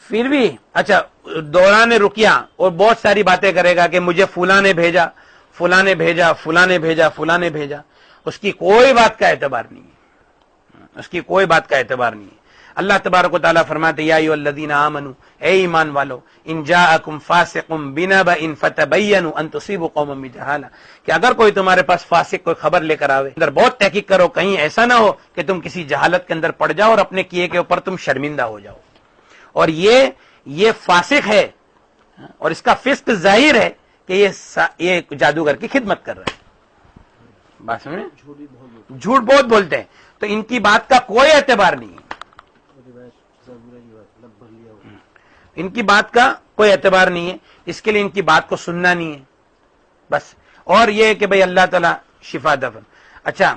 پھر بھی اچھا دوران رقیہ اور بہت ساری باتیں کرے گا کہ مجھے فلاں نے بھیجا، فلاں نے بھیجا، فلاں نے بھیجا، فلاں نے بھیجا. اس کی کوئی بات کا اعتبار نہیں ہے، اس کی کوئی بات کا اعتبار نہیں ہے. اللہ تبارک و تعالیٰ فرماتے یا ایھا الذین آمنوا، اے ایمان والو، ان جاءکم فاسق بنبأ فتبینوا ان تصیبوا قوما بجہالہ، کہ اگر کوئی تمہارے پاس فاسق کوئی خبر لے کر آوے، اندر بہت تحقیق کرو، کہیں ایسا نہ ہو کہ تم کسی جہالت کے اندر پڑ جاؤ اور اپنے کیے کے اوپر تم شرمندہ ہو جاؤ. اور یہ فاسق ہے اور اس کا فسق ظاہر ہے کہ یہ جادوگر کی خدمت کر رہا ہے. بات سمجھے؟ جھوٹ بہت بولتے ہیں، تو ان کی بات کا کوئی اعتبار نہیں ہے. ان کی بات کا کوئی اعتبار نہیں ہے، اس کے لیے ان کی بات کو سننا نہیں ہے بس. اور یہ کہ بھئی اللہ تعالیٰ شفا دفن. اچھا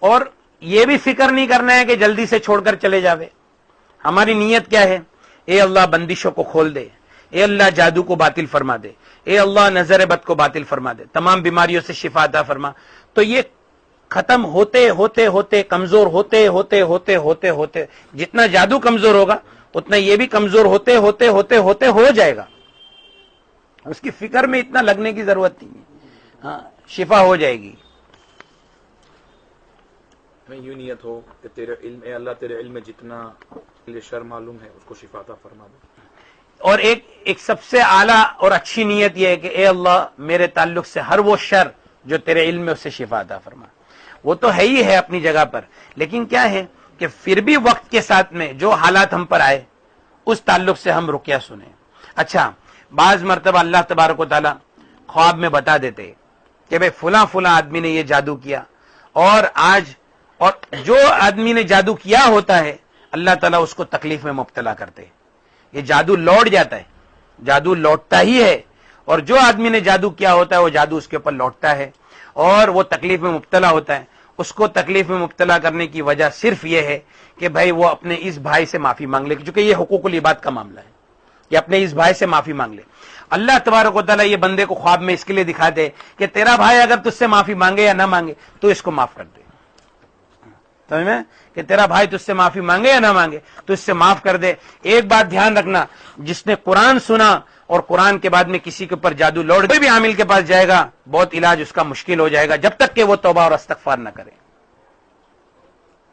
اور یہ بھی فکر نہیں کرنا ہے کہ جلدی سے چھوڑ کر چلے جاوے. ہماری نیت کیا ہے؟ اے اللہ بندشوں کو کھول دے، اے اللہ جادو کو باطل فرما دے، اے اللہ نظر بد کو باطل فرما دے، تمام بیماریوں سے شفا عطا فرما. تو یہ ختم ہوتے ہوتے ہوتے کمزور ہوتے ہوتے ہوتے ہوتے ہوتے جتنا جادو کمزور ہوگا اتنا یہ بھی کمزور ہوتے ہوتے ہوتے ہوتے ہو جائے گا. اس کی فکر میں اتنا لگنے کی ضرورت نہیں ہے. ہاں شفا ہو جائے گی. میں یوں نیت ہو کہ تیرے علم، اے اللہ تیرے علم میں جتنا شر معلوم ہے اس کو شفا عطا فرما دے. اور ایک سب سے اعلیٰ اور اچھی نیت یہ ہے کہ اے اللہ میرے تعلق سے ہر وہ شر جو تیرے علم میں اس سے شفا عطا فرما. وہ تو ہے ہی ہے اپنی جگہ پر، لیکن کیا ہے کہ پھر بھی وقت کے ساتھ میں جو حالات ہم پر آئے اس تعلق سے ہم رقیہ سنیں. اچھا بعض مرتبہ اللہ تبارک و تعالیٰ خواب میں بتا دیتے کہ بھئی فلاں فلاں آدمی نے یہ جادو کیا، اور جو آدمی نے جادو کیا ہوتا ہے اللہ تعالیٰ اس کو تکلیف میں مبتلا کرتے. یہ جادو لوٹ جاتا ہے، جادو لوٹتا ہی ہے، اور جو آدمی نے جادو کیا ہوتا ہے وہ جادو اس کے اوپر لوٹتا ہے. اور وہ تکلیف میں مبتلا ہوتا ہے، اس کو تکلیف میں مبتلا کرنے کی وجہ صرف یہ ہے کہ بھائی وہ اپنے اس بھائی سے معافی مانگ لے، چونکہ یہ حقوق العباد کا معاملہ ہے، کہ اپنے اس بھائی سے معافی مانگ لے۔ اللہ تبارک و تعالیٰ یہ بندے کو خواب میں اس کے لیے دکھا دے کہ تیرا بھائی اگر تجھ سے معافی مانگے یا نہ مانگے تو اس کو معاف کر دے، سمجھ میں، کہ تیرا بھائی تجھ سے معافی مانگے یا نہ مانگے تو اس سے معاف کر دے۔ ایک بات دھیان رکھنا، جس نے قرآن سنا اور قرآن کے بعد میں کسی کے اوپر جادو لوٹ، کوئی بھی عامل کے پاس جائے گا بہت علاج اس کا مشکل ہو جائے گا جب تک کہ وہ توبہ اور استغفار نہ کرے۔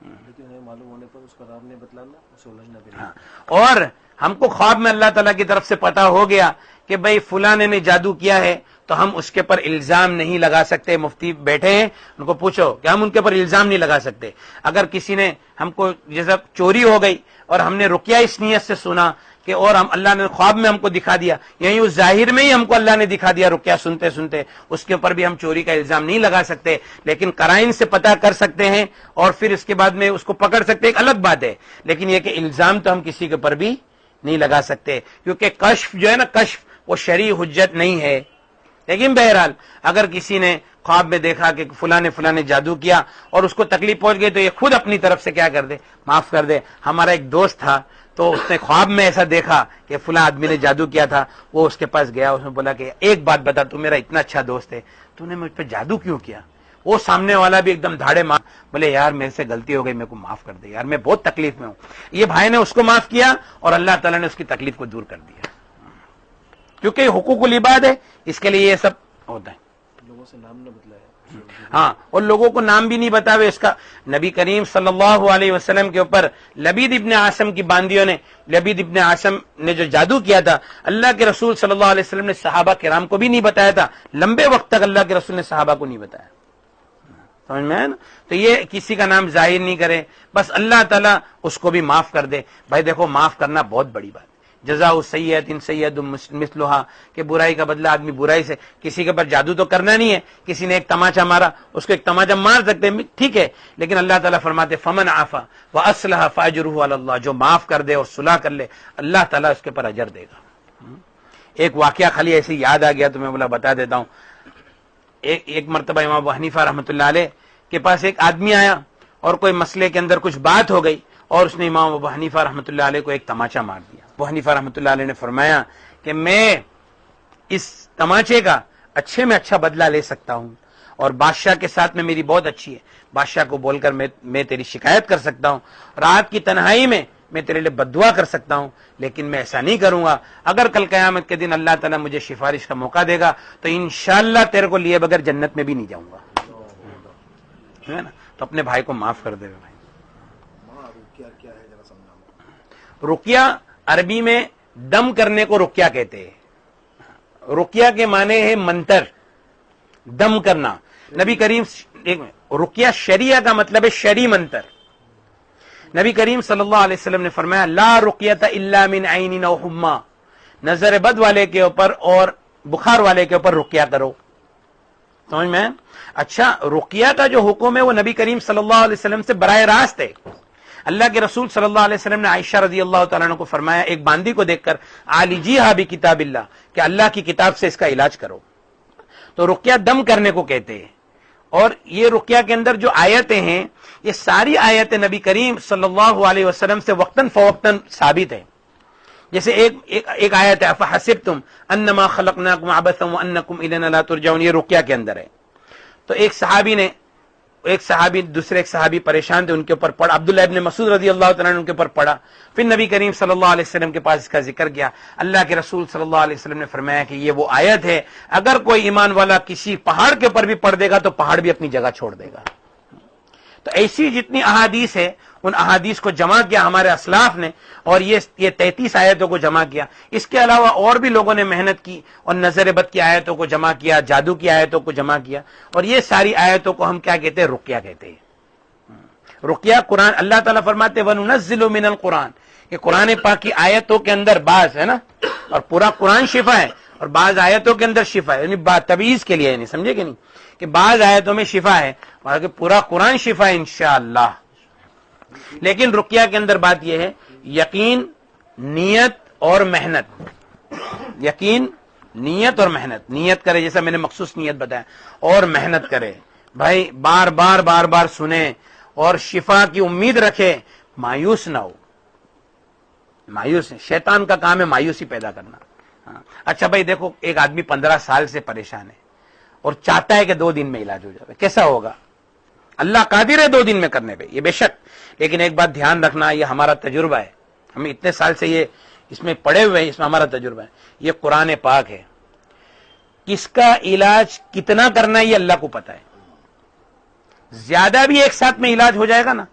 لیکن انہیں معلوم ہونے پر اس کا رب نے بتلانا، اسے الجھنا بھی ہاں، اور ہم کو خواب میں اللہ تعالیٰ کی طرف سے پتا ہو گیا کہ بھئی فلاں نے جادو کیا ہے تو ہم اس کے پر الزام نہیں لگا سکتے۔ مفتی بیٹھے ہیں، ان کو پوچھو کہ ہم ان کے پر الزام نہیں لگا سکتے۔ اگر کسی نے ہم کو جیسا چوری ہو گئی اور ہم نے رقیہ اس نیت سے سنا کہ اور ہم اللہ نے خواب میں ہم کو دکھا دیا، یہی اس ظاہر میں ہی ہم کو اللہ نے دکھا دیا رقیہ سنتے سنتے، اس کے اوپر بھی ہم چوری کا الزام نہیں لگا سکتے، لیکن قرائن سے پتہ کر سکتے ہیں اور پھر اس کے بعد میں اس کو پکڑ سکتے، ایک الگ بات ہے، لیکن یہ کہ الزام تو ہم کسی کے اوپر بھی نہیں لگا سکتے، کیونکہ کشف جو ہے نا، کشف وہ شرعی حجت نہیں ہے۔ لیکن بہرحال اگر کسی نے خواب میں دیکھا کہ فلاں نے جادو کیا اور اس کو تکلیف پہنچ گئی تو یہ خود اپنی طرف سے کیا کر دے، معاف کر دے۔ ہمارا ایک دوست تھا تو اس نے خواب میں ایسا دیکھا کہ فلاں آدمی نے جادو کیا تھا، وہ اس کے پاس گیا، اس نے بولا کہ ایک بات بتا، تو میرا اتنا اچھا دوست ہے، تو نے مجھ پہ جادو کیوں کیا؟ وہ سامنے والا بھی ایک دم دھاڑے مار، بولے یار میرے سے غلطی ہو گئی، میرے کو معاف کر دے یار، میں بہت تکلیف میں ہوں۔ یہ بھائی نے اس کو معاف کیا اور اللہ تعالیٰ نے اس کی تکلیف کو دور کر دیا، کیونکہ یہ حقوق العباد ہے، اس کے لیے یہ سب ہوتا ہے۔ لوگوں سے نام نہ بتلایا۔ ہاں، اور لوگوں کو نام بھی نہیں بتاوے اس کا۔ نبی کریم صلی اللہ علیہ وسلم کے اوپر لبید ابن عاصم کی باندیوں نے، لبید ابن عاصم نے جو جادو کیا تھا، اللہ کے رسول صلی اللہ علیہ وسلم نے صحابہ کرام کو بھی نہیں بتایا تھا، لمبے وقت تک اللہ کے رسول نے صحابہ کو نہیں بتایا، سمجھ میں ہے نا؟ تو یہ کسی کا نام ظاہر نہیں کرے، بس اللہ تعالیٰ اس کو بھی معاف کر دے۔ بھائی دیکھو، معاف کرنا بہت بڑی بات ہے۔ جزاء سیئۃ سیئۃ مثلھا، کہ برائی کا بدلہ آدمی برائی سے، کسی کے پر جادو تو کرنا نہیں ہے، کسی نے ایک تماچا مارا، اس کو ایک تماچا مار سکتے ہیں، ٹھیک ہے، لیکن اللہ تعالیٰ فرماتے فمن عفا واصلح فاجرہ علی اللہ، جو معاف کر دے اور صلح کر لے اللہ تعالیٰ اس کے پر اجر دے گا۔ ایک واقعہ خالی ایسے یاد آ گیا تو میں بولا بتا دیتا ہوں۔ ایک مرتبہ امام ابو حنیفہ رحمۃ اللہ علیہ کے پاس ایک آدمی آیا اور کوئی مسئلے کے اندر کچھ بات ہو گئی اور اس نے امام ابو حنیفہ رحمۃ اللہ علیہ کو ایک تماچا مار دیا۔ ابو حنیفہ رحمۃ اللہ علیہ نے فرمایا کہ میں اس تماچے کا اچھے میں اچھا بدلہ لے سکتا ہوں اور بادشاہ کے ساتھ میں میری بہت اچھی ہے، بادشاہ کو بول کر میں تیری شکایت کر سکتا ہوں، رات کی تنہائی میں تیرے لیے بددعا کر سکتا ہوں، لیکن میں ایسا نہیں کروں گا۔ اگر کل قیامت کے دن اللہ تعالیٰ مجھے سفارش کا موقع دے گا تو انشاءاللہ تیرے کو لیے بغیر جنت میں بھی نہیں جاؤں گا، ہے نا؟ تو اپنے بھائی کو معاف کر دے بھائی۔ رقیہ عربی میں دم کرنے کو رقیہ کہتے ہیں۔ رقیہ کے معنی ہے منتر، دم کرنا۔ نبی کریم رقیہ شریعہ کا مطلب ہے شرعی منتر۔ نبی کریم صلی اللہ علیہ وسلم نے فرمایا لا رقیۃ الا من عین او حما، نظر بد والے کے اوپر اور بخار والے کے اوپر رقیہ کرو، سمجھ میں؟ اچھا، رقیہ کا جو حکم ہے وہ نبی کریم صلی اللہ علیہ وسلم سے براہ راست ہے۔ اللہ کے رسول صلی اللہ علیہ وسلم نے عائشہ رضی اللہ تعالیٰ عنہ کو فرمایا ایک باندی کو دیکھ کر عالجیھا بکتاب اللہ، کہ اللہ کی کتاب سے اس کا علاج کرو۔ تو رقیہ دم کرنے کو کہتے ہیں، اور یہ رقیہ کے اندر جو آیتیں ہیں یہ ساری آیتیں نبی کریم صلی اللہ علیہ وسلم سے وقتاً فوقتاً ثابت ہیں۔ جیسے ایک آیت ہے افحسبتم انما خلقناکم عبثا وانکم الینا لا ترجعون، یہ رقیہ کے اندر ہے۔ تو ایک صحابی دوسرے ایک صحابی پریشان تھے، ان کے اوپر پڑھا، عبداللہ ابن مسعود رضی اللہ تعالیٰ عنہ ان کے اوپر پڑھا، پھر نبی کریم صلی اللہ علیہ وسلم کے پاس اس کا ذکر کیا۔ اللہ کے رسول صلی اللہ علیہ وسلم نے فرمایا کہ یہ وہ آیت ہے، اگر کوئی ایمان والا کسی پہاڑ کے اوپر بھی پڑھ دے گا تو پہاڑ بھی اپنی جگہ چھوڑ دے گا۔ تو ایسی جتنی احادیث ہے ان احادیث کو جمع کیا ہمارے اسلاف نے، اور یہ 33 آیتوں کو جمع کیا۔ اس کے علاوہ اور بھی لوگوں نے محنت کی اور نظر بد کی آیتوں کو جمع کیا، جادو کی آیتوں کو جمع کیا، اور یہ ساری آیتوں کو ہم کیا کہتے ہیں؟ رقیہ کہتے ہیں۔ رقیہ قرآن، اللہ تعالیٰ فرماتے وَنُنَزِّلُ مِنَ الْقُرْآنِ، یہ قرآن پاک کی آیتوں کے اندر بعض ہے نا، اور پورا قرآن شفا ہے اور بعض آیتوں کے اندر شفا ہے، یعنی تمیز کے لیے، یعنی سمجھے کہ نہیں کہ بعض آیتوں میں شفا ہے اور پورا قرآن شفا ہے انشاءاللہ۔ لیکن رقیہ کے اندر بات یہ ہے یقین، نیت اور محنت، یقین، نیت اور محنت. نیت کرے جیسا میں نے مخصوص نیت بتایا, اور محنت کرے بھائی, بار بار بار بار سنے اور شفا کی امید رکھے, مایوس نہ ہو. مایوس شیطان کا کام ہے مایوسی پیدا کرنا. اچھا بھائی دیکھو, ایک آدمی 15 سال سے پریشان ہے اور چاہتا ہے کہ 2 دن میں علاج ہو جائے, کیسا ہوگا؟ اللہ قادر ہے 2 دن میں کرنے پہ, یہ بے شک. لیکن ایک بات دھیان رکھنا, یہ ہمارا تجربہ ہے, ہم اتنے سال سے یہ اس میں پڑے ہوئے ہیں, اس میں ہمارا تجربہ ہے. یہ قرآن پاک ہے, کس کا علاج کتنا کرنا ہے یہ اللہ کو پتا ہے. زیادہ بھی ایک ساتھ میں علاج ہو جائے گا نا,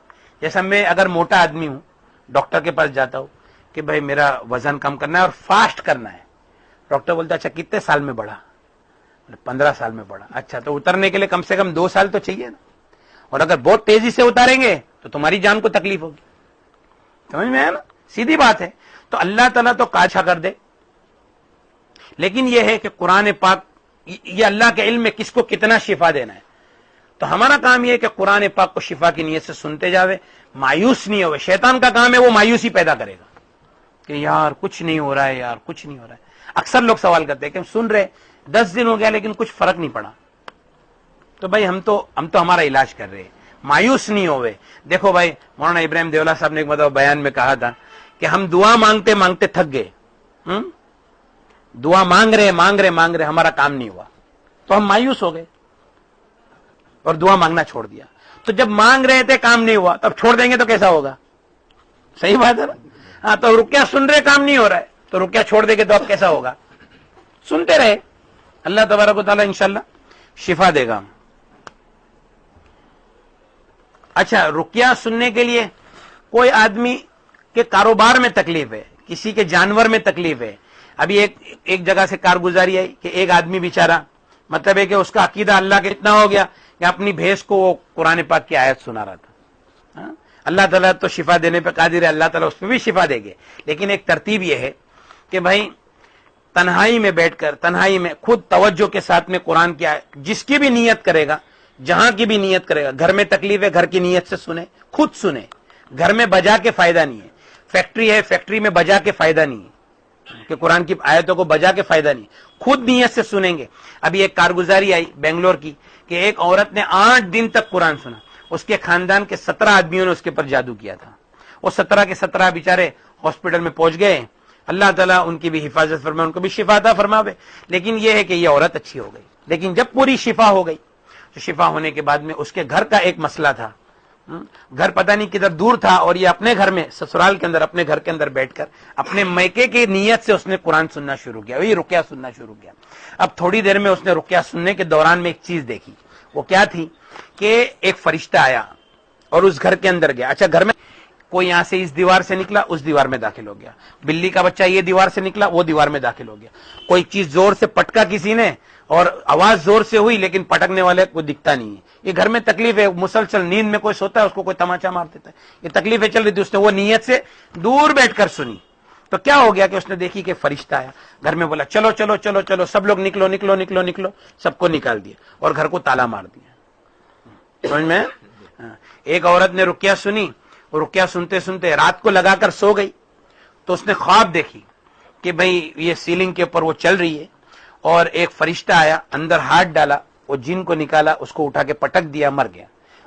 جیسا میں اگر موٹا آدمی ہوں, ڈاکٹر کے پاس جاتا ہوں کہ بھائی میرا وزن کم کرنا ہے اور فاسٹ کرنا ہے, ڈاکٹر بولتا اچھا کتنے سال میں بڑھا؟ 15 سال میں بڑھا. اچھا تو اترنے کے لیے کم سے کم 2 سال تو چاہیے نا, اور اگر بہت تیزی سے اتاریں گے تو تمہاری جان کو تکلیف ہوگی. سمجھ میں آیا نا, سیدھی بات ہے. تو اللہ تعالیٰ تو کاچھا کر دے, لیکن یہ ہے کہ قرآن پاک یہ اللہ کے علم میں کس کو کتنا شفا دینا ہے. تو ہمارا کام یہ ہے کہ قرآن پاک کو شفا کی نیت سے سنتے جاوے, مایوس نہیں ہوئے. شیطان کا کام ہے وہ مایوسی پیدا کرے گا کہ یار کچھ نہیں ہو رہا ہے, یار کچھ نہیں ہو رہا ہے. اکثر لوگ سوال کرتے ہیں کہ ہم سن رہے 10 دن ہو گیا لیکن کچھ فرق نہیں پڑا. تو بھائی ہم تو ہمارا علاج کر رہے ہیں, مایوس نہیں ہوئے. دیکھو بھائی, مولانا ابراہیم دیولا صاحب نے ایک مطلب بیان میں کہا تھا کہ ہم دعا مانگتے مانگتے تھک گئے. دعا مانگ رہے ہمارا کام نہیں ہوا تو ہم مایوس ہو گئے اور دعا مانگنا چھوڑ دیا. تو جب مانگ رہے تھے کام نہیں ہوا, تب چھوڑ دیں گے تو کیسا ہوگا؟ صحیح بات ہے نا. ہاں, تو رکیا سن رہے کام نہیں ہو رہا ہے, تو رکیا چھوڑ دیں گے تو اب کیسا ہوگا؟ سنتے رہے, اللہ تبارک و تعالیٰ انشاءاللہ شفا دے گا. اچھا, رکیا سننے کے لیے کوئی آدمی کے کاروبار میں تکلیف ہے, کسی کے جانور میں تکلیف ہے. ابھی ایک جگہ سے کارگزاری آئی کہ ایک آدمی بیچارہ, مطلب ہے کہ اس کا عقیدہ اللہ کے اتنا ہو گیا کہ اپنی بھینس کو وہ قرآن پاک کی آیت سنا رہا تھا. اللہ تعالیٰ تو شفا دینے پہ قادر ہے, اللہ تعالیٰ اس پہ بھی شفا دے گے. لیکن ایک ترتیب یہ ہے کہ بھائی تنہائی میں بیٹھ کر, تنہائی میں خود توجہ کے ساتھ میں قرآن کی آیت, جس کی بھی نیت کرے گا, جہاں کی بھی نیت کرے گا, گھر میں تکلیف ہے گھر کی نیت سے سنے, خود سنے. گھر میں بجا کے فائدہ نہیں ہے, فیکٹری ہے فیکٹری میں بجا کے فائدہ نہیں ہے, کہ قرآن کی آیتوں کو بجا کے فائدہ نہیں, خود نیت سے سنیں گے. ابھی ایک کارگزاری آئی بنگلور کی کہ ایک عورت نے 8 دن تک قرآن سنا, اس کے خاندان کے 17 آدمیوں نے اس کے پر جادو کیا تھا. وہ 17 کے 17 بیچارے ہاسپٹل میں پہنچ گئے. اللہ تعالیٰ ان کی بھی حفاظت فرمائے, ان کو بھی شفا عطا فرماوے. لیکن یہ ہے کہ یہ عورت اچھی ہو گئی. لیکن جب پوری شفا ہو گئی, تو شفا ہونے کے بعد میں اس کے گھر کا ایک مسئلہ تھا, گھر پتہ نہیں کدھر دور تھا, اور یہ اپنے گھر میں سسرال کے اندر اپنے گھر کے اندر بیٹھ کر اپنے میکے کی نیت سے اس نے قرآن سننا شروع کیا, وہی رقیہ سننا شروع کیا. اب تھوڑی دیر میں اس نے رقیہ سننے کے دوران میں ایک چیز دیکھی. وہ کیا تھی کہ ایک فرشتہ آیا اور اس گھر کے اندر گیا. اچھا, گھر میں کوئی یہاں سے اس دیوار سے نکلا اس دیوار میں داخل ہو گیا, بلی کا بچہ یہ دیوار سے نکلا وہ دیوار میں داخل ہو گیا, کوئی چیز زور سے پٹکا کسی نے اور آواز زور سے ہوئی لیکن پٹکنے والے کو دکھتا نہیں ہے. یہ گھر میں تکلیف ہے, مسلسل نیند میں کوئی سوتا ہے اس کو کوئی تماچا مار دیتا ہے, یہ تکلیفیں چل رہی تھی. اس نے وہ نیت سے دور بیٹھ کر سنی. تو کیا ہو گیا کہ اس نے دیکھی کہ فرشتہ آیا گھر میں, بولا چلو چلو چلو چلو سب لوگ نکلو نکلو نکلو نکلو, سب کو نکال دیا اور گھر کو تالا مار دیا. سمجھ میں؟ ایک عورت نے رقیہ سنی, رقیہ سنتے سنتے رات کو لگا کر سو گئی. تو اس نے خواب دیکھی کہ بھئی یہ سیلنگ کے اوپر وہ چل رہی ہے اور ایک فرشتہ آیا, اندر ہاتھ ڈالا, وہ جن کو نکالا, اس کو اٹھا کے پٹک دیا, مر گیا.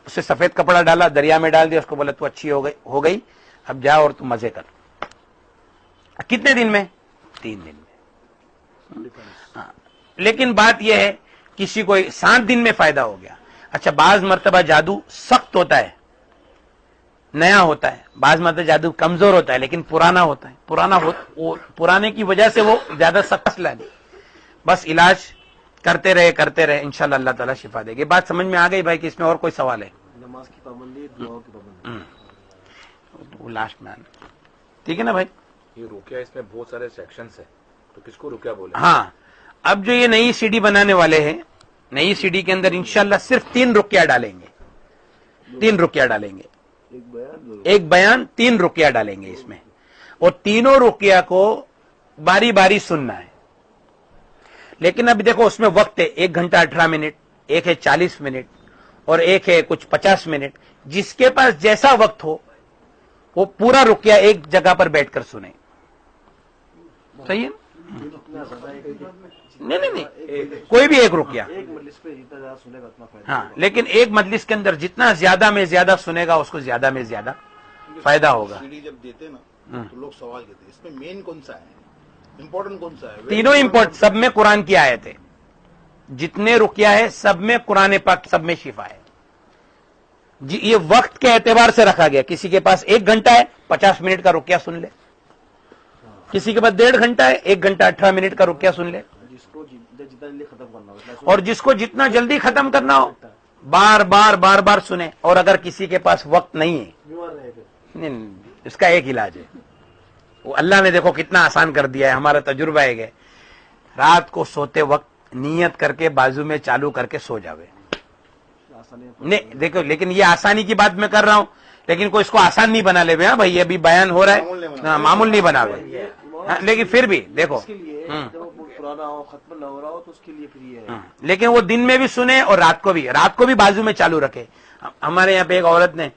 اسے سفید کپڑا ڈالا, دریا میں ڈال دیا, اس کو بولا تو اچھی ہو گئی اب جا اور تو مزے کر. کتنے دن میں؟ 3 دن میں. لیکن بات یہ ہے کسی کو 7 دن میں فائدہ ہو گیا. اچھا, بعض مرتبہ جادو سخت ہوتا ہے, نیا ہوتا ہے, بعض مرتبہ جادو کمزور ہوتا ہے لیکن پرانا ہوتا ہے. پرانے کی وجہ سے وہ زیادہ سخت مسئلہ نہیں. بس علاج کرتے رہے انشاءاللہ اللہ تعالیٰ شفا دے گی. بات سمجھ میں آ گئی بھائی کہ اس میں اور کوئی سوال ہے؟ نماز کی پابندی, دعاؤں کی پابندی. وہ لاسٹ میں آنا ٹھیک ہے نا بھائی. یہ رقیہ اس میں بہت سارے سیکشنز ہیں, تو کس کو رقیہ بولے؟ ہاں, اب جو یہ نئی سی ڈی بنانے والے ہیں, نئی سی ڈی کے اندر انشاءاللہ صرف 3 رقیہ ڈالیں گے. 3 رقیہ ڈالیں گے, ایک بیان 3 رقیہ ڈالیں گے اس میں, اور تینوں رقیہ کو باری باری سننا ہے. لیکن اب دیکھو اس میں وقت ہے, 1 گھنٹہ 18 منٹ, ایک ہے 40 منٹ, اور ایک ہے کچھ 50 منٹ. جس کے پاس جیسا وقت ہو وہ پورا رقیہ ایک جگہ پر بیٹھ کر سنیں. صحیح ہے؟ یہ تو اتنا زیادہ ہے کہ نہیں کوئی بھی ایک رقیہ, ایک مجلس پہ جتنا زیادہ سنے گا اتنا فائدہ. ہاں لیکن ایک مجلس کے اندر جتنا زیادہ میں زیادہ سنے گا اس کو زیادہ میں زیادہ فائدہ ہوگا. سیڑھی جب دیتے نا تو لوگ سوال کرتے ہیں اس میں مین کون سا ہے, امپورٹنٹ کون سا ہے؟ تینوں امپورٹ, سب میں قرآن کی آیت ہے. جتنے رقیہ ہے سب میں قرآن پاک, سب میں شفا ہے. جی یہ وقت کے اعتبار سے رکھا گیا. کسی کے پاس 1 گھنٹہ ہے 50 منٹ کا رقیہ سن لے, کسی کے پاس 1.5 گھنٹہ ہے 1 گھنٹہ 18 منٹ کا رقیہ سن لے, جس کو جتنا جلدی ختم کرنا ہو اور جس کو جتنا جلدی ختم کرنا ہو بار بار سنیں. اور اگر کسی کے پاس وقت نہیں ہے, بیمار رہے گا, نہیں, اس کا ایک علاج ہے. وہ اللہ نے دیکھو کتنا آسان کر دیا ہے. ہمارا تجربہ ہے, رات کو سوتے وقت نیت کر کے بازو میں چالو کر کے سو جاوے. نہیں دیکھو, لیکن یہ آسانی کی بات میں کر رہا ہوں, لیکن کوئی اس کو آسان نہیں بنا لے. ہاں بھائی ابھی بیان ہو رہا ہے, معمول نہیں بنا ہوئے, لیکن پھر بھی دیکھو اس کے لیے جب وہ پرانا ہو ختم نہ ہو رہا ہو تو اس کے لیے پھر یہ ہے. لیکن وہ دن میں بھی سنے اور رات کو بھی بازو میں چالو رکھے. ہمارے یہاں پہ ایک عورت نے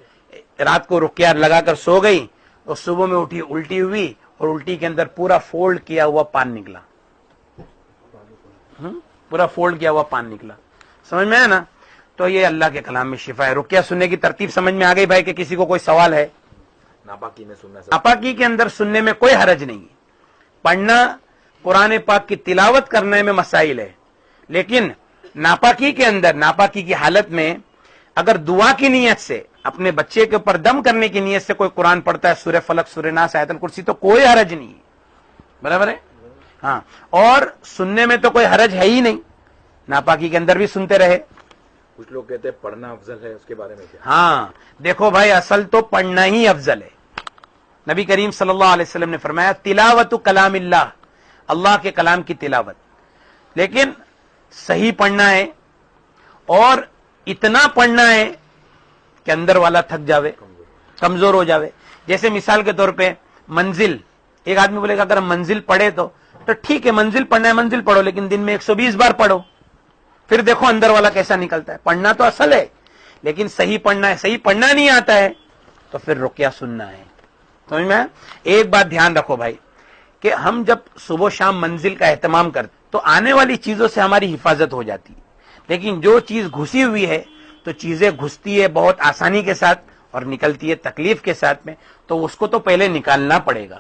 رات کو رقیہ لگا کر سو گئی اور صبح میں اٹھی, الٹی ہوئی اور الٹی کے اندر پورا فولڈ کیا ہوا پان نکلا, پورا فولڈ کیا ہوا پان نکلا. سمجھ میں آیا نا؟ تو یہ اللہ کے کلام میں شفا ہے. رقیہ سننے کی ترتیب سمجھ میں آ گئی بھائی؟ کہ کسی کو کوئی سوال ہے؟ ناپاکی میں سننا سے ناپاکی کے اندر سننے میں کوئی حرج نہیں ہے. پڑھنا, قرآن پاک کی تلاوت کرنے میں مسائل ہے, لیکن ناپاکی کے اندر, ناپاکی کی حالت میں اگر دعا کی نیت سے, اپنے بچے کے اوپر دم کرنے کی نیت سے کوئی قرآن پڑھتا ہے, سورہ فلق, سورہ ناس, آیت الکرسی, تو کوئی حرج نہیں ہے. برابر ہے؟ ہاں. اور سننے میں تو کوئی حرج ہے ہی نہیں, ناپاکی کے اندر بھی سنتے رہے. کچھ لوگ کہتے ہیں پڑھنا افضل ہے, اس کے بارے میں کیا؟ ہاں دیکھو بھائی, اصل تو پڑھنا ہی افضل ہے. نبی کریم صلی اللہ علیہ وسلم نے فرمایا تلاوت کلام اللہ, اللہ کے کلام کی تلاوت, لیکن صحیح پڑھنا ہے اور اتنا پڑھنا ہے کہ اندر والا تھک جاوے, کمزور ہو جاوے. جیسے مثال کے طور پہ منزل, ایک آدمی بولے گا اگر ہم منزل پڑھے تو ٹھیک ہے, منزل پڑھنا ہے منزل پڑھو, لیکن دن میں 120 بار پڑھو, پھر دیکھو اندر والا کیسا نکلتا ہے. پڑھنا تو اصل ہے, لیکن صحیح پڑھنا ہے. صحیح پڑھنا نہیں آتا ہے تو پھر رقیہ سننا ہے. سمجھ میں؟ ایک بات دھیان رکھو بھائی, کہ ہم جب صبح و شام منزل کا اہتمام کرتے تو آنے والی چیزوں سے ہماری حفاظت ہو جاتی ہے, لیکن جو چیز گھسی ہوئی ہے تو چیزیں گھستی ہے بہت آسانی کے ساتھ اور نکلتی ہے تکلیف کے ساتھ میں, تو اس کو تو پہلے نکالنا پڑے گا.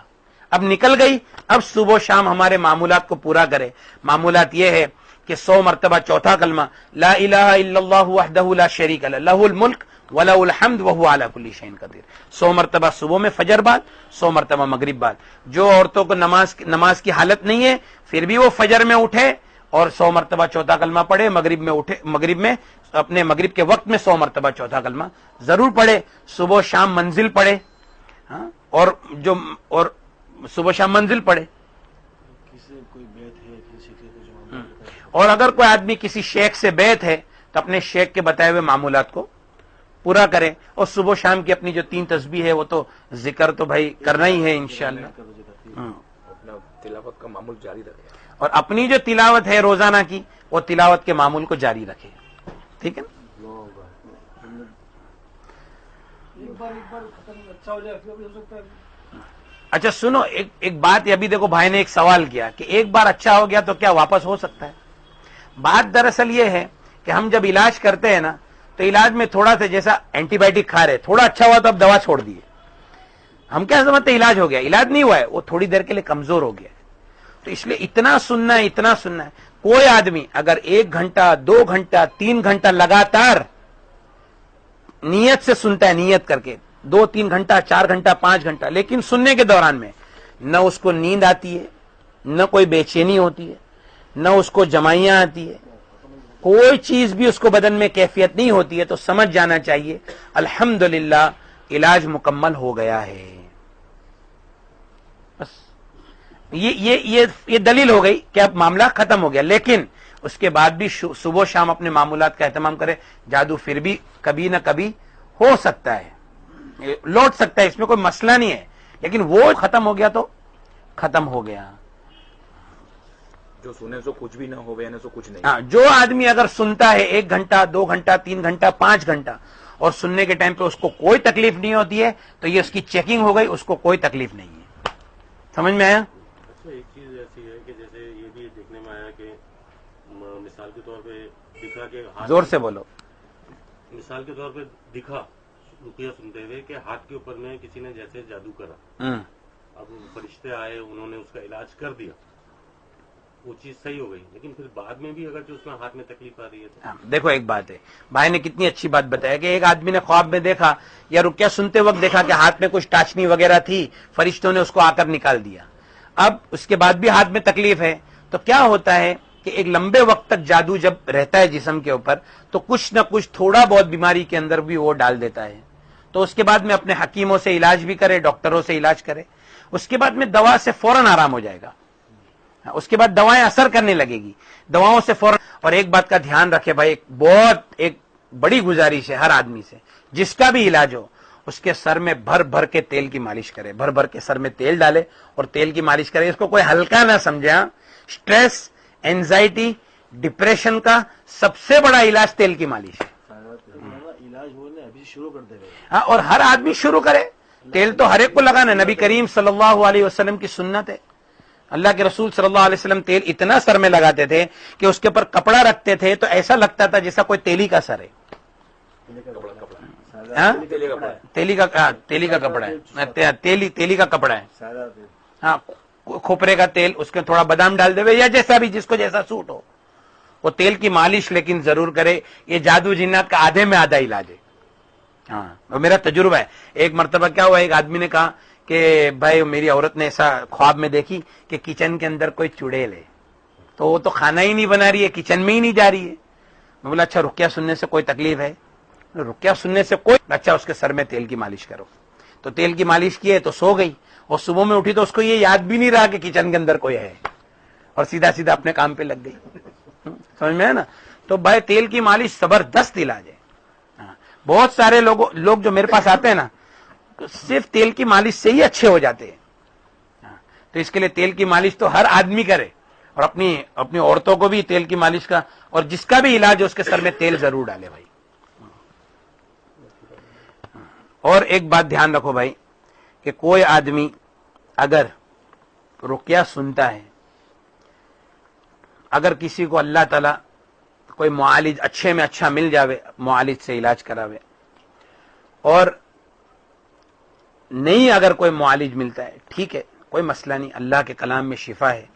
اب نکل گئی, اب صبح و شام ہمارے معمولات کو پورا کرے. معمولات یہ ہے کہ 100 مرتبہ چوتھا کلمہ لا الہ الا اللہ وحدہ لا شریک لہ لہ الملک ولہ الحمد وہو علی کل شیء قدیر. 100 مرتبہ صبح میں فجر بعد, 100 مرتبہ مغرب بعد. جو عورتوں کو نماز کی حالت نہیں ہے پھر بھی وہ فجر میں اٹھے اور 100 مرتبہ چوتھا کلمہ پڑھے. مغرب میں اٹھے, مغرب میں اپنے مغرب کے وقت میں 100 مرتبہ چوتھا کلمہ ضرور پڑھے. صبح شام منزل پڑھے, ہاں, اور صبح شام منزل پڑھے. کسی کوئی بیت ہے کسی کے کچھ, اور اگر کوئی آدمی کسی شیخ سے بیعت ہے تو اپنے شیخ کے بتائے ہوئے معمولات کو پورا کرے. اور صبح شام کی اپنی جو 3 تسبیح ہے وہ تو ذکر تو بھائی کرنا ہی ہے انشاءاللہ. اپنا تلاوت کا معمول جاری رکھے, اور اپنی جو تلاوت ہے روزانہ کی وہ تلاوت کے معمول کو جاری رکھے. ٹھیک ہے نا؟ ایک بار ختم اچھا ہو جائے پھر بھی ہو سکتا ہے. اچھا سنو, ایک بات یہ ابھی دیکھو, بھائی نے ایک سوال کیا کہ ایک بار اچھا ہو گیا تو کیا واپس ہو سکتا ہے؟ بات دراصل یہ ہے کہ ہم جب علاج کرتے ہیں نا تو علاج میں تھوڑا سا, جیسا اینٹی بائیوٹک کھا رہے, تھوڑا اچھا ہوا تو اب دوا چھوڑ دیے. ہم کیا سمجھتے علاج ہو گیا؟ علاج نہیں ہوا ہے, وہ تھوڑی دیر کے لیے کمزور ہو گیا. تو اس لیے اتنا سننا ہے, اتنا سننا ہے. کوئی آدمی اگر 1 گھنٹہ 2 گھنٹہ 3 گھنٹہ لگاتار نیت سے سنتا ہے, نیت کر کے 2-3 گھنٹہ 4 گھنٹہ 5 گھنٹہ, لیکن سننے کے دوران میں نہ اس کو نیند آتی ہے, نہ کوئی بے چینی ہوتی ہے, نہ اس کو جمائیاں آتی ہے, کوئی چیز بھی اس کو بدن میں کیفیت نہیں ہوتی ہے, تو سمجھ جانا چاہیے الحمدللہ علاج مکمل ہو گیا ہے. بس یہ دلیل ہو گئی کہ اب معاملہ ختم ہو گیا. لیکن اس کے بعد بھی صبح شام اپنے معمولات کا اہتمام کرے. جادو پھر بھی کبھی نہ کبھی ہو سکتا ہے, لوٹ سکتا ہے, اس میں کوئی مسئلہ نہیں ہے, لیکن وہ ختم ہو گیا تو ختم ہو گیا. جو سنے سو کچھ بھی نہ ہو, بیانے سو کچھ نہیں. ہاں, جو آدمی اگر سنتا ہے 1 گھنٹہ 2 گھنٹہ 3 گھنٹہ 5 گھنٹہ اور سننے کے ٹائم پہ اس کو کوئی تکلیف نہیں ہوتی ہے تو یہ اس کی چیکنگ ہو گئی, اس کو کوئی تکلیف نہیں ہے. سمجھ میں آیا؟ ایک چیز ایسی ایسی ہے کہ جیسے یہ بھی دیکھنے میں آیا کہ مثال کے طور پہ دکھا کہ زور سے بولو. مثال کے طور پہ دکھا رقیہ سنتے ہوئے کہ ہاتھ کے اوپر میں کسی نے جیسے جادو کرا، اب فرشتے آئے انہوں نے اس کا علاج کر دیا، وہ چیز صحیح ہو گئی، لیکن پھر بعد میں بھی اگر اس میں ہاتھ میں تکلیف آ رہی ہے تو دیکھو ایک بات ہے، بھائی نے کتنی اچھی بات بتایا کہ ایک آدمی نے خواب میں دیکھا یا رقیہ سنتے وقت دیکھا کہ ہاتھ میں کچھ ٹاچنی وغیرہ تھی، فرشتوں نے اس کو آ کر نکال دیا. اب اس کے بعد بھی ہاتھ میں تکلیف ہے تو کیا ہوتا ہے کہ ایک لمبے وقت تک جادو جب رہتا ہے جسم کے اوپر تو کچھ نہ کچھ تھوڑا بہت بیماری کے اندر بھی وہ ڈال دیتا ہے. تو اس کے بعد میں اپنے حکیموں سے علاج بھی کرے، ڈاکٹروں سے علاج کرے، اس کے بعد میں دوا سے فوراً آرام ہو جائے گا، اس کے بعد دوائیں اثر کرنے لگے گی، دواؤں سے فوراً. اور ایک بات کا دھیان رکھے بھائی، ایک بڑی گزارش ہے ہر آدمی سے، جس کا بھی علاج ہو اس کے سر میں بھر بھر کے تیل کی مالش کرے، بھر بھر کے سر میں تیل ڈالے اور تیل کی مالش کرے. اس کو کوئی ہلکا نہ سمجھے. سٹریس، اینزائٹی، ڈپریشن کا سب سے بڑا علاج تیل کی مالش ہے. علاج بولنے ابھی شروع کر دے گا. ہاں، اور ہر آدمی شروع کرے. تیل تو ہر ایک کو لگانا ہے، نبی کریم صلی اللہ علیہ وسلم کی سنت ہے. اللہ کے رسول صلی اللہ علیہ وسلم تیل اتنا سر میں لگاتے تھے کہ اس کے اوپر کپڑا رکھتے تھے تو ایسا لگتا تھا جیسا کوئی تیلی کا سر ہے. تیلی کا کپڑا ہے، تیلی کا کپڑا ہے. ہاں، کھوپرے کا تیل، اس کے تھوڑا بادام ڈال دے یا جیسا بھی جس کو جیسا سوٹ ہو وہ تیل کی مالش لیکن ضرور کرے. یہ جادو جنات کا آدھے میں آدھا علاج ہے. ہاں، وہ میرا تجربہ ہے. ایک مرتبہ کیا ہوا، ایک آدمی نے کہا کہ بھائی میری عورت نے ایسا خواب میں دیکھی کہ کچن کے اندر کوئی چڑیل ہے، تو وہ تو کھانا ہی نہیں بنا رہی ہے، کچن میں ہی نہیں جا رہی ہے. میں بولا اچھا رقیہ سننے سے کوئی تکلیف ہے؟ رقیہ سننے سے کوئی. اچھا اس کے سر میں تیل کی مالش کرو. تو تیل کی مالش کیے تو سو گئی، اور صبح میں اٹھی تو اس کو یہ یاد بھی نہیں رہا کہ کچن کے اندر کوئی ہے، اور سیدھا سیدھا اپنے کام پہ لگ گئی. سمجھ میں ہے نا؟ تو بھائی تیل کی مالش زبردست علاج ہے. بہت سارے لوگ جو میرے پاس آتے ہیں نا صرف تیل کی مالش سے ہی اچھے ہو جاتے ہیں. تو اس کے لیے تیل کی مالش تو ہر آدمی کرے، اور اپنی عورتوں کو بھی تیل کی مالش کا، اور جس کا بھی علاج ہے اس کے سر میں تیل ضرور ڈالے بھائی. اور ایک بات دھیان رکھو بھائی کہ کوئی آدمی اگر رقیہ سنتا ہے، اگر کسی کو اللہ تعالی کوئی معالج اچھے میں اچھا مل جاوے، معالج سے علاج کراوے، اور نہیں اگر کوئی معالج ملتا ہے ٹھیک ہے، کوئی مسئلہ نہیں، اللہ کے کلام میں شفا ہے،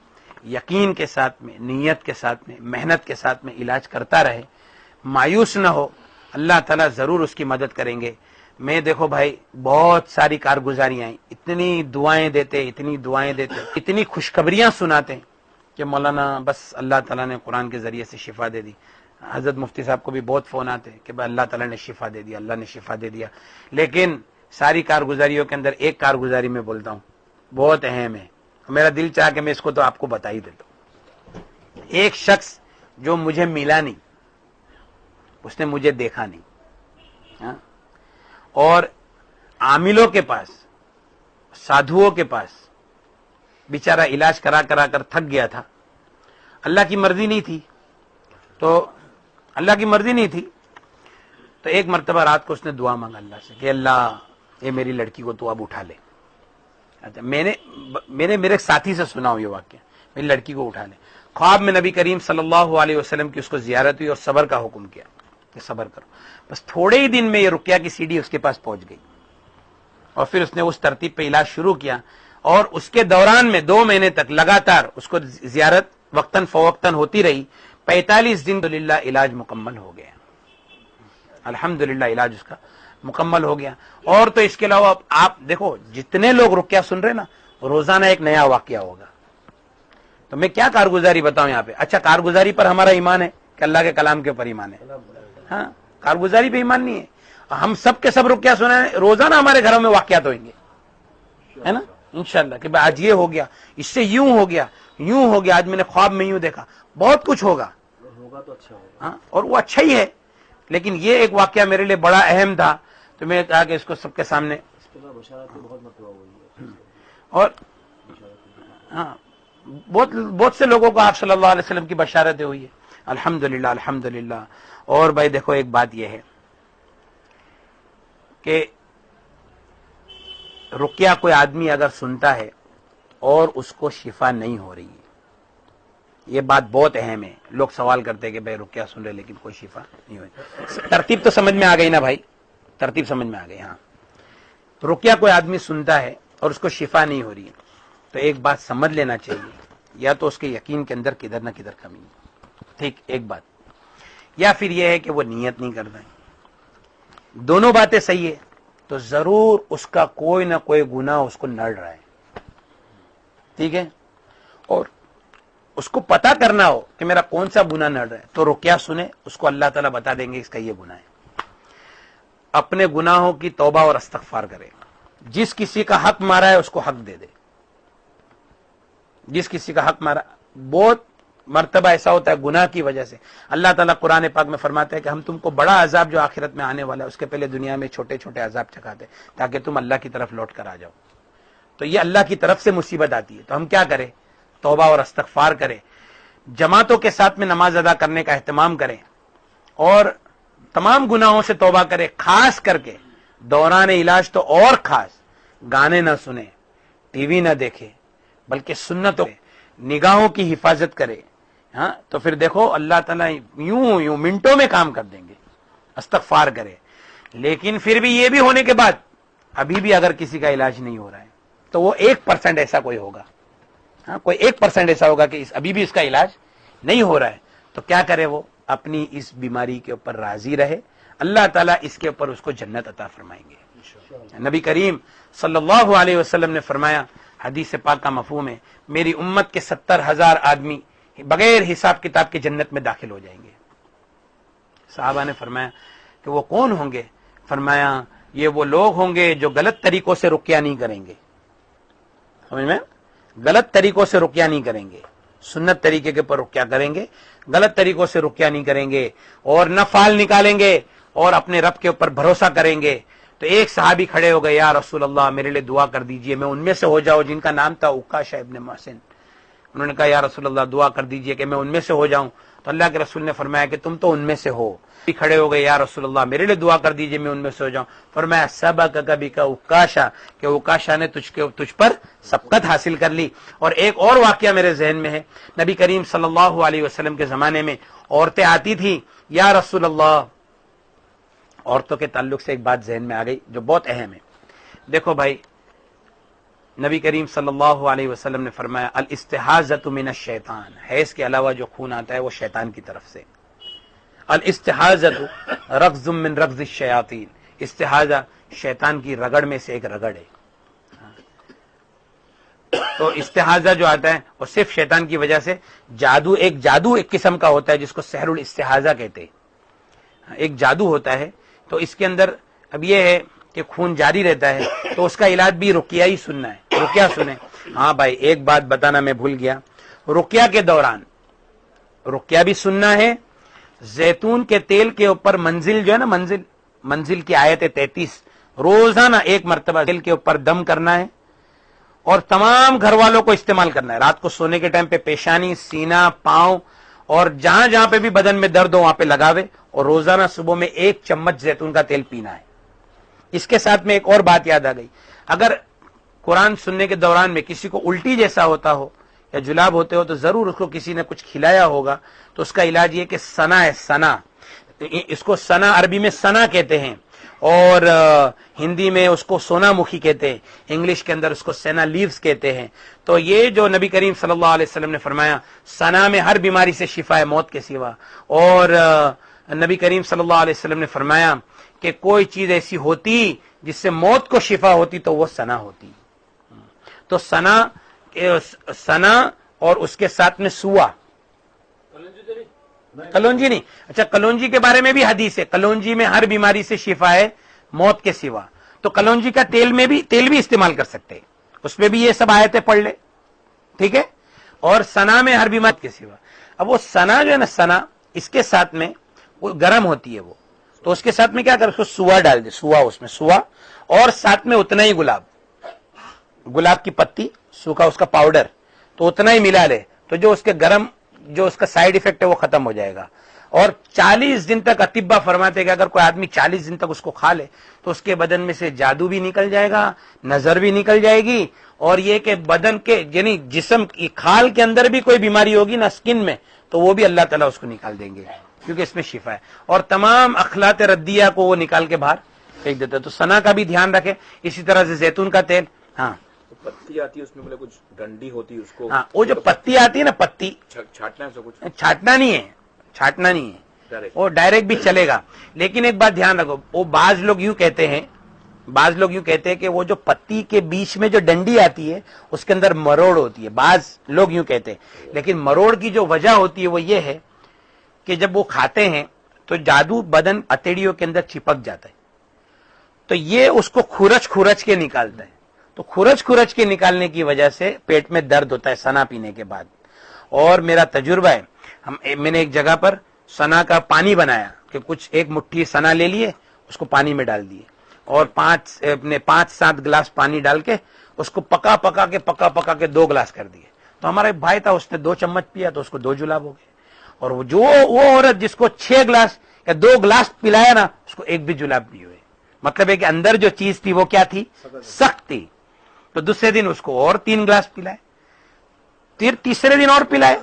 یقین کے ساتھ میں، نیت کے ساتھ میں، محنت کے ساتھ میں علاج کرتا رہے، مایوس نہ ہو، اللہ تعالیٰ ضرور اس کی مدد کریں گے. میں دیکھو بھائی بہت ساری کارگزاریاں ہیں، اتنی دعائیں دیتے، اتنی خوشخبریاں سناتے کہ مولانا بس اللہ تعالیٰ نے قرآن کے ذریعے سے شفا دے دی. حضرت مفتی صاحب کو بھی بہت فون آتے کہ بھائی اللہ تعالیٰ نے شفا دے دیا، اللہ نے شفا دے دیا. لیکن ساری کارگزاریوں کے اندر ایک کارگزاری میں بولتا ہوں بہت اہم ہے، میرا دل چاہ کہ میں اس کو تو آپ کو بتا ہی دیتا ہوں. ایک شخص جو مجھے ملا نہیں، اس نے مجھے دیکھا نہیں، ہاں، اور عاملوں کے پاس، سادھوؤں کے پاس بیچارہ علاج کرا کر تھک گیا تھا. اللہ کی مرضی نہیں تھی تو ایک مرتبہ رات کو اس نے دعا مانگا اللہ سے کہ اللہ یہ میری لڑکی کو تو اب اٹھا لے. اچھا، میں نے میرے ساتھی سے سنا ہوں یہ واقعہ، میری لڑکی کو اٹھا لے. خواب میں نبی کریم صلی اللہ علیہ وسلم کی اس کو زیارت ہوئی اور صبر کا حکم کیا کہ صبر کرو. بس تھوڑے ہی دن میں یہ رقیہ کی سیڑھی اس کے پاس پہنچ گئی، اور پھر اس نے اس ترتیب پہ علاج شروع کیا، اور اس کے دوران میں 2 مہینے تک لگاتار اس کو زیارت وقتاً فوقتاً ہوتی رہی. 45 دن الحمدللہ علاج مکمل ہو گیا، الحمدللہ علاج اس کا مکمل ہو گیا. اور تو اس کے علاوہ آپ دیکھو جتنے لوگ رقیہ سن رہے نا روزانہ ایک نیا واقعہ ہوگا. تو میں کیا کارگزاری بتاؤں یہاں پہ. اچھا، کارگزاری پر ہمارا ایمان ہے کہ اللہ کے کلام کے اوپر ایمان ہے، ہاں، کارگزاری پہ ایمان نہیں ہے. ہم سب کے سب رقیہ سنیں، روزانہ ہمارے گھروں میں واقعات ہوئیں گے، ہے نا، انشاءاللہ کہ آج یہ ہو گیا، اس سے یوں ہو گیا، آج میں نے خواب میں یوں دیکھا. بہت کچھ ہوگا تو اچھا ہوگا، ہاں، اور وہ اچھا ہی ہے. لیکن یہ ایک واقعہ میرے لیے بڑا اہم تھا تو میں نے کہا کہ اس کو سب کے سامنے. اس کے بعد بشارت بہت مرتبہ ہوئی ہے، اور ہاں، بہت سے لوگوں کو آپ صلی اللہ علیہ وسلم کی بشارتیں ہوئی ہے، الحمدللہ الحمدللہ. اور بھائی دیکھو ایک بات یہ ہے کہ رقیہ کوئی آدمی اگر سنتا ہے اور اس کو شفا نہیں ہو رہی ہے یہ بات بہت اہم ہے. لوگ سوال کرتے ہیں کہ بھائی رقیہ سن رہے لیکن کوئی شفا نہیں ہوئی. ترتیب تو سمجھ میں آ گئی نا بھائی, ترتیب سمجھ میں آ گئی. ہاں, رقیہ کوئی آدمی سنتا ہے اور اس کو شفا نہیں ہو رہی ہے تو ایک بات سمجھ لینا چاہیے, یا تو اس کے یقین کے اندر کدھر نہ کدھر کمی ہے, ٹھیک, ایک بات, یا پھر یہ ہے کہ وہ نیت نہیں کر رہے ہیں. دونوں باتیں صحیح ہے تو ضرور اس کا کوئی نہ کوئی گناہ اس کو نڑ رہا ہے, ٹھیک ہے, اور اس کو پتا کرنا ہو کہ میرا کون سا گناہ نڑ رہا ہے تو رقیہ سنے, اس کو اللہ تعالیٰ بتا دیں گے اس کا یہ گناہ ہے. اپنے گناہوں کی توبہ اور استغفار کرے. جس کسی کا حق مارا ہے اس کو حق دے دے. جس کسی کا حق مارا, بہت مرتبہ ایسا ہوتا ہے گناہ کی وجہ سے. اللہ تعالیٰ قرآن پاک میں فرماتا ہے کہ ہم تم کو بڑا عذاب جو آخرت میں آنے والا ہے اس کے پہلے دنیا میں چھوٹے چھوٹے عذاب چکھاتے تاکہ تم اللہ کی طرف لوٹ کر آ جاؤ. تو یہ اللہ کی طرف سے مصیبت آتی ہے, تو ہم کیا کریں؟ توبہ اور استغفار کریں, جماعتوں کے ساتھ میں نماز ادا کرنے کا اہتمام کریں, اور تمام گناہوں سے توبہ کریں. خاص کر کے دوران علاج تو اور خاص, گانے نہ سنیں, ٹی وی نہ دیکھے, بلکہ سنتوں نگاہوں کی حفاظت کرے. ہاں, تو پھر دیکھو اللہ تعالیٰ یوں منٹوں میں کام کر دیں گے. استغفار کرے. لیکن پھر بھی یہ بھی ہونے کے بعد ابھی بھی اگر کسی کا علاج نہیں ہو رہا ہے تو وہ 1% ایسا کوئی ہوگا, ہاں, کوئی 1% ایسا ہوگا کہ ابھی بھی اس کا علاج نہیں ہو رہا ہے, تو کیا کرے؟ وہ اپنی اس بیماری کے اوپر راضی رہے, اللہ تعالیٰ اس کے اوپر اس کو جنت عطا فرمائیں گے. نبی کریم صلی اللہ علیہ وسلم نے فرمایا, حدیث پاک کا مفہوم ہے, میری امت کے 70,000 آدمی بغیر حساب کتاب کے جنت میں داخل ہو جائیں گے. صحابہ نے فرمایا کہ وہ کون ہوں گے؟ فرمایا یہ وہ لوگ ہوں گے جو غلط طریقوں سے رقیہ نہیں کریں گے. سمجھ میں؟ غلط طریقوں سے رقیہ نہیں کریں گے, سنت طریقے کے اوپر رقیہ کریں گے, غلط طریقوں سے رقیہ نہیں کریں گے, اور نہ فال نکالیں گے اور اپنے رب کے اوپر بھروسہ کریں گے. تو ایک صحابی کھڑے ہو گئے, یا رسول اللہ میرے لیے دعا کر دیجئے, میں ان میں سے ہو جاؤں, جن کا نام تھا عکاشہ ابن محسن. انہوں نے کہا یا رسول اللہ دعا کر دیجئے کہ میں ان میں سے ہو جاؤں. تو اللہ کے رسول نے فرمایا کہ تم تو ان میں سے ہو. کھڑے ہو گئے, یا رسول اللہ میرے لیے دعا کر دیجئے میں ان میں سے ہو جاؤں. فرمایا سبق کبھی کا عکاشہ, کہ عکاشہ نے تجھ پر سبقت حاصل کر لی. اور ایک اور واقعہ میرے ذہن میں ہے, نبی کریم صلی اللہ علیہ وسلم کے زمانے میں عورتیں آتی تھیں, یا رسول اللہ, عورتوں کے تعلق سے ایک بات ذہن میں آ گئی جو بہت اہم ہے. دیکھو بھائی, نبی کریم صلی اللہ علیہ وسلم نے فرمایا الاستحاضۃ من الشیطان, حیض کے علاوہ جو خون آتا ہے وہ شیطان کی طرف سے. الاستحاضۃ رغز من رغز الشیاطین, استحاضہ شیطان کی رگڑ میں سے ایک رگڑ ہے. تو استحاضہ جو آتا ہے وہ صرف شیطان کی وجہ سے, جادو ایک قسم کا ہوتا ہے جس کو سحر الاستحاضہ کہتے ہیں, ایک جادو ہوتا ہے. تو اس کے اندر اب یہ ہے کہ خون جاری رہتا ہے, تو اس کا علاج بھی رقیہ ہی سننا ہے. رقیہ سنیں. ہاں بھائی, ایک بات بتانا میں بھول گیا, رقیہ کے دوران رقیہ بھی سننا ہے. زیتون کے تیل کے اوپر منزل جو ہے نا, منزل کی آیت 33, روزانہ ایک مرتبہ تیل کے اوپر دم کرنا ہے, اور تمام گھر والوں کو استعمال کرنا ہے. رات کو سونے کے ٹائم پہ پیشانی, سینہ, پاؤں, اور جہاں جہاں پہ بھی بدن میں درد ہو وہاں پہ لگاوے, اور روزانہ صبح میں 1 چمچ زیتون کا تیل پینا ہے. اس کے ساتھ میں ایک اور بات یاد آ گئی, اگر قرآن سننے کے دوران میں کسی کو الٹی جیسا ہوتا ہو یا جلاب ہوتے ہو تو ضرور اس کو کسی نے کچھ کھلایا ہوگا. تو اس کا علاج یہ کہ سنا ہے, سنا, اس کو سنا عربی میں سنا کہتے ہیں, اور ہندی میں اس کو سونا مکھی کہتے ہیں, انگلش کے اندر اس کو سینا لیوز کہتے ہیں. تو یہ جو نبی کریم صلی اللہ علیہ وسلم نے فرمایا, سنا میں ہر بیماری سے شفا ہے موت کے سوا. اور نبی کریم صلی اللہ علیہ وسلم نے فرمایا کہ کوئی چیز ایسی ہوتی جس سے موت کو شفا ہوتی تو وہ سنا ہوتی. تو سنا اور اس کے ساتھ میں سوا, کلونجی نہیں, اچھا کلونجی کے بارے میں بھی حدیث ہے, کلونجی میں ہر بیماری سے شفا ہے موت کے سوا. تو کلونجی کا تیل بھی استعمال کر سکتے ہیں, اس میں بھی یہ سب آیتیں پڑھ لے, ٹھیک ہے. اور سنا میں ہر بیماری کے سوا. اب وہ سنا جو ہے نا, سنا اس کے ساتھ میں وہ گرم ہوتی ہے وہ, تو اس کے ساتھ میں کیا کر, اس کو سوا ڈال دے, سوا, اس میں سوا, اور ساتھ میں اتنا ہی گلاب کی پتی, سوکھا اس کا پاؤڈر, تو اتنا ہی ملا لے. تو جو اس کے گرم جو اس کا سائیڈ ایفیکٹ ہے وہ ختم ہو جائے گا. اور 40 دن تک اطباء فرماتے ہیں کہ اگر کوئی آدمی 40 دن تک اس کو کھا لے تو اس کے بدن میں سے جادو بھی نکل جائے گا, نظر بھی نکل جائے گی, اور یہ کہ بدن کے یعنی جسم کی کھال کے اندر بھی کوئی بیماری ہوگی نا اسکن میں تو وہ بھی اللہ تعالیٰ اس کو نکال دیں گے, کیونکہ اس میں شفا ہے, اور تمام اخلاط ردیہ کو وہ نکال کے باہر پھینک دیتا ہے. تو سنا کا بھی دھیان رکھے. اسی طرح سے زیتون کا تیل, ہاں پتی آتی ہے اس میں, بولے کچھ ڈنڈی ہوتی ہے اس کو, ہاں وہ جو پتی آتی ہے نا, پتی چھاٹنا ہے اس کو, کچھ چھاٹنا نہیں ہے, چھاٹنا نہیں ہے, ڈائریکٹ. وہ ڈائریکٹ بھی چلے گا. لیکن ایک بات دھیان رکھو, وہ بعض لوگ یوں کہتے ہیں کہ وہ جو پتی کے بیچ میں جو ڈنڈی آتی ہے اس کے اندر مروڑ ہوتی ہے, بعض لوگ یوں کہتے ہیں. لیکن مروڑ کی جو وجہ ہوتی ہے وہ یہ ہے کہ جب وہ کھاتے ہیں تو جادو بدن اتڑیوں کے اندر چپک جاتا ہے, تو یہ اس کو کھرچ کے نکالتا ہے. تو کھرچ کے نکالنے کی وجہ سے پیٹ میں درد ہوتا ہے سنا پینے کے بعد. اور میرا تجربہ ہے, میں نے ایک جگہ پر سنا کا پانی بنایا کہ کچھ ایک مٹھی سنا لے لیے, اس کو پانی میں ڈال دیے اور 5-7 گلاس پانی ڈال کے اس کو پکا پکا کے 2 گلاس کر دیے. تو ہمارا ایک بھائی تھا, اس نے 2 چمچ پیا تو اس کو 2 جلاب ہو گئے, اور وہ عورت جس کو 6 گلاس یا 2 گلاس پلایا نا اس کو 1 بھی جلاب نہیں ہوئے. مطلب ہے کہ اندر جو چیز تھی وہ کیا تھی, سخت تھی. تو دوسرے دن اس کو اور 3 گلاس پلائے, تیسرے دن اور پلائے,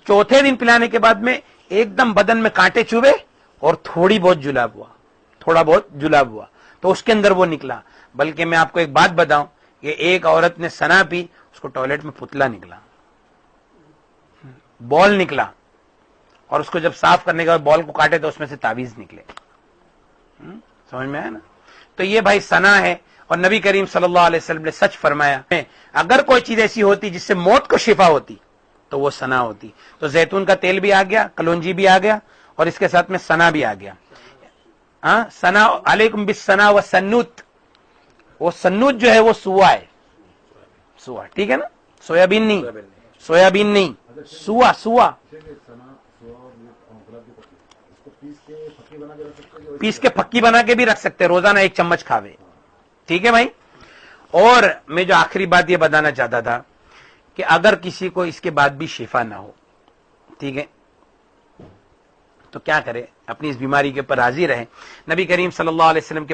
چوتھے دن پلانے کے بعد میں ایک دم بدن میں کانٹے چوبے اور تھوڑا بہت جلاب ہوا تو اس کے اندر وہ نکلا. بلکہ میں آپ کو ایک بات بتاؤں کہ ایک عورت نے سنا پی, اس کو ٹوائلٹ میں پتلا نکلا, بال نکلا, اور اس کو جب صاف کرنے کے بعد بال کو کاٹے تو اس میں سے تعویذ نکلے. سمجھ میں آیا نا. تو یہ بھائی سنا ہے, اور نبی کریم صلی اللہ علیہ وسلم نے سچ فرمایا, اگر کوئی چیز ایسی ہوتی جس سے موت کو شفا ہوتی تو وہ سنا ہوتی. تو زیتون کا تیل بھی آ گیا, کلونجی بھی آ گیا, اور اس کے ساتھ میں سنا بھی آ گیا. ہاں سنا علیکم بالسنا و سنوت, وہ سنوت جو ہے وہ سوا ہے, سوا, ٹھیک ہے نا, سویابین نہیں, سوا پیس کے پھکی بنا کے بھی رکھ سکتے, روزانہ 1 چمچ کھاوے, ٹھیک ہے بھائی. اور میں جو آخری بات یہ بتانا چاہتا تھا کہ اگر کسی کو اس کے بعد بھی شفا نہ ہو, ٹھیک ہے, تو کیا کرے, اپنی اس بیماری کے اوپر راضی رہے. نبی کریم صلی اللہ علیہ وسلم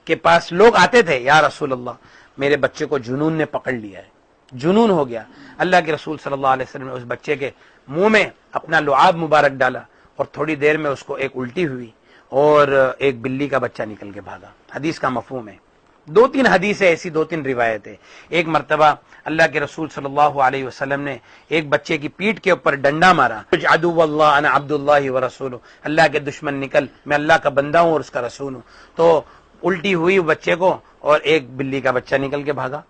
کے پاس لوگ آتے تھے, یا رسول اللہ میرے بچے کو جنون نے پکڑ لیا ہے, جنون ہو گیا. اللہ کے رسول صلی اللہ علیہ وسلم نے اس بچے کے منہ میں اپنا لعاب مبارک ڈالا, اور تھوڑی دیر میں اس کو ایک الٹی ہوئی اور ایک بلی کا بچہ نکل کے بھاگا. حدیث کا مفہوم ہے, 2-3 حدیث ہے ایسی, 2-3 روایت ہے. ایک مرتبہ اللہ کے رسول صلی اللہ علیہ وسلم نے ایک بچے کی پیٹھ کے اوپر ڈنڈا مارا, عدو اللہ انا عبد اللہ و رسول, اللہ کے دشمن نکل, میں اللہ کا بندہ ہوں اور اس کا رسول ہوں. تو الٹی ہوئی بچے کو اور ایک بلی کا بچہ نکل کے بھاگا.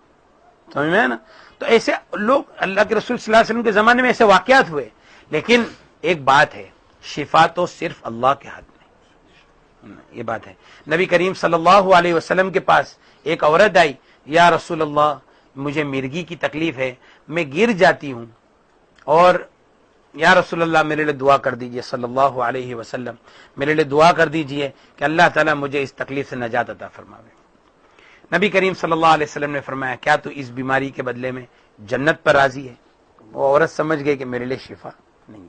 سمجھ میں ہے نا. تو ایسے لوگ, اللہ کے رسول صلی اللہ علیہ وسلم کے زمانے میں ایسے واقعات ہوئے. لیکن ایک بات ہے, شفا تو صرف اللہ کے ہاتھ میں, یہ بات ہے. نبی کریم صلی اللہ علیہ وسلم کے پاس ایک عورت آئی, یا رسول اللہ مجھے مرگی کی تکلیف ہے, میں گر جاتی ہوں, اور یا رسول اللہ میرے لیے دعا کر دیجئے, صلی اللہ علیہ وسلم میرے لیے دعا کر دیجئے کہ اللہ تعالیٰ مجھے اس تکلیف سے نجات عطا فرماوے. نبی کریم صلی اللہ علیہ وسلم نے فرمایا, کیا تو اس بیماری کے بدلے میں جنت پر راضی ہے؟ وہ عورت سمجھ گئی کہ میرے لیے شفا نہیں.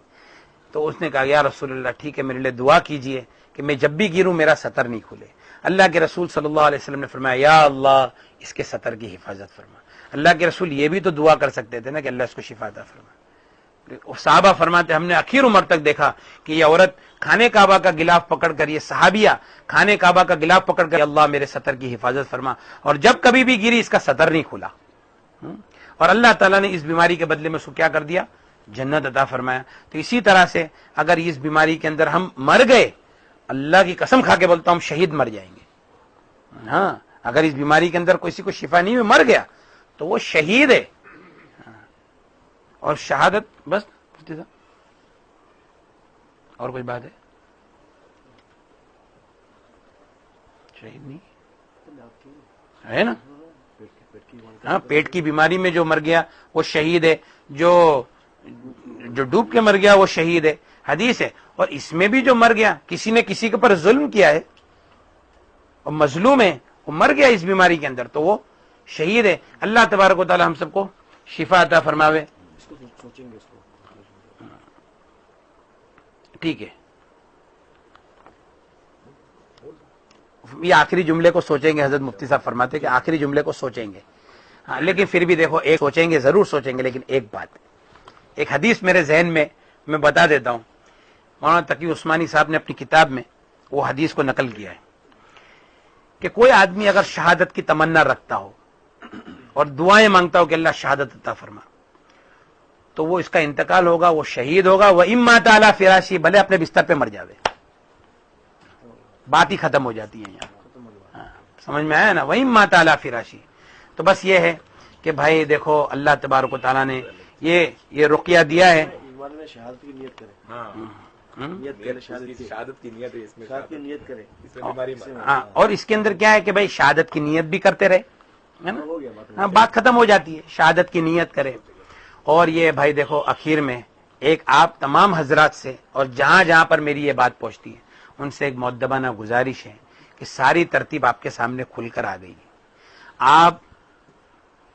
تو اس نے کہا, یا رسول اللہ ٹھیک ہے, میرے لیے دعا کیجئے کہ میں جب بھی گروں میرا سطر نہیں کھلے. اللہ کے رسول صلی اللہ علیہ وسلم نے فرمایا, یا اللہ اس کے سطر کی حفاظت فرما. اللہ کے رسول یہ بھی تو دعا کر سکتے تھے نا کہ اللہ اس کو شفا عطا فرما. صحابہ فرماتے ہم نے آخر عمر تک دیکھا کہ یہ عورت کھانے کعبہ کا غلاف پکڑ کر, یہ صحابیہ کھانے کعبہ کا غلاف پکڑ کر, اللہ میرے سطر کی حفاظت فرما, اور جب کبھی بھی گری اس کا سطر نہیں کھلا. اور اللہ تعالیٰ نے اس بیماری کے بدلے میں اس کو کیا کر دیا, جنت عطا فرمایا. تو اسی طرح سے اگر اس بیماری کے اندر ہم مر گئے, اللہ کی قسم کھا کے بولتا ہوں ہم شہید مر جائیں گے. ہاں اگر اس بیماری کے اندر کسی کو شفا نہیں ہوئی, مر گیا, تو وہ شہید ہے. اور شہادت بس. اور کوئی بات ہے؟ شہید نہیں ہے نا. ہاں پیٹ کی بیماری میں جو مر گیا وہ شہید ہے, جو ڈوب کے مر گیا وہ شہید ہے, حدیث ہے. اور اس میں بھی جو مر گیا, کسی نے کسی کے اوپر ظلم کیا ہے اور مظلوم ہے, وہ مر گیا اس بیماری کے اندر, تو وہ شہید ہے. اللہ تبارک و تعالی ہم سب کو شفا عطا فرماوے. اس کو سوچیں گے اس کو. ٹھیک ہے. یہ آخری جملے کو سوچیں گے. حضرت مفتی صاحب فرماتے کہ آخری جملے کو سوچیں گے. ہاں لیکن پھر بھی دیکھو ایک سوچیں گے, ضرور سوچیں گے, لیکن ایک بات, ایک حدیث میرے ذہن میں بتا دیتا ہوں. مولانا تقی عثمانی صاحب نے اپنی کتاب میں وہ حدیث کو نقل کیا ہے کہ کوئی آدمی اگر شہادت کی تمنا رکھتا ہو اور دعائیں مانگتا ہو کہ اللہ شہادت عطا فرما, تو وہ اس کا انتقال ہوگا, وہ شہید ہوگا. وہ اما تعالی فراشی, بھلے اپنے بستر پہ مر جاوے, بات ہی ختم ہو جاتی ہے یہاں. ہاں, سمجھ میں آیا نا, وہ اما تعالی فراشی. تو بس یہ ہے کہ بھائی دیکھو اللہ تبارک و تعالیٰ نے یہ رقیہ دیا ہے. ایمان میں شہادت کی نیت کرے, ہاں نیت کرے, شہادت کی نیت ہے اس میں, شہادت کی نیت کرے. اس میں بیماری ہاں, اور اس کے اندر کیا ہے کہ بھائی شہادت کی نیت بھی کرتے رہے, ہے نا, ہو گیا بات. ہاں بات ختم ہو جاتی ہے. شہادت کی نیت کرے. اور یہ بھائی دیکھو اخیر میں ایک آپ تمام حضرات سے, اور جہاں جہاں پر میری یہ بات پہنچتی ہے, ان سے ایک مؤدبانہ گزارش ہے کہ ساری ترتیب آپ کے سامنے کھل کر آ گئی ہے. آپ,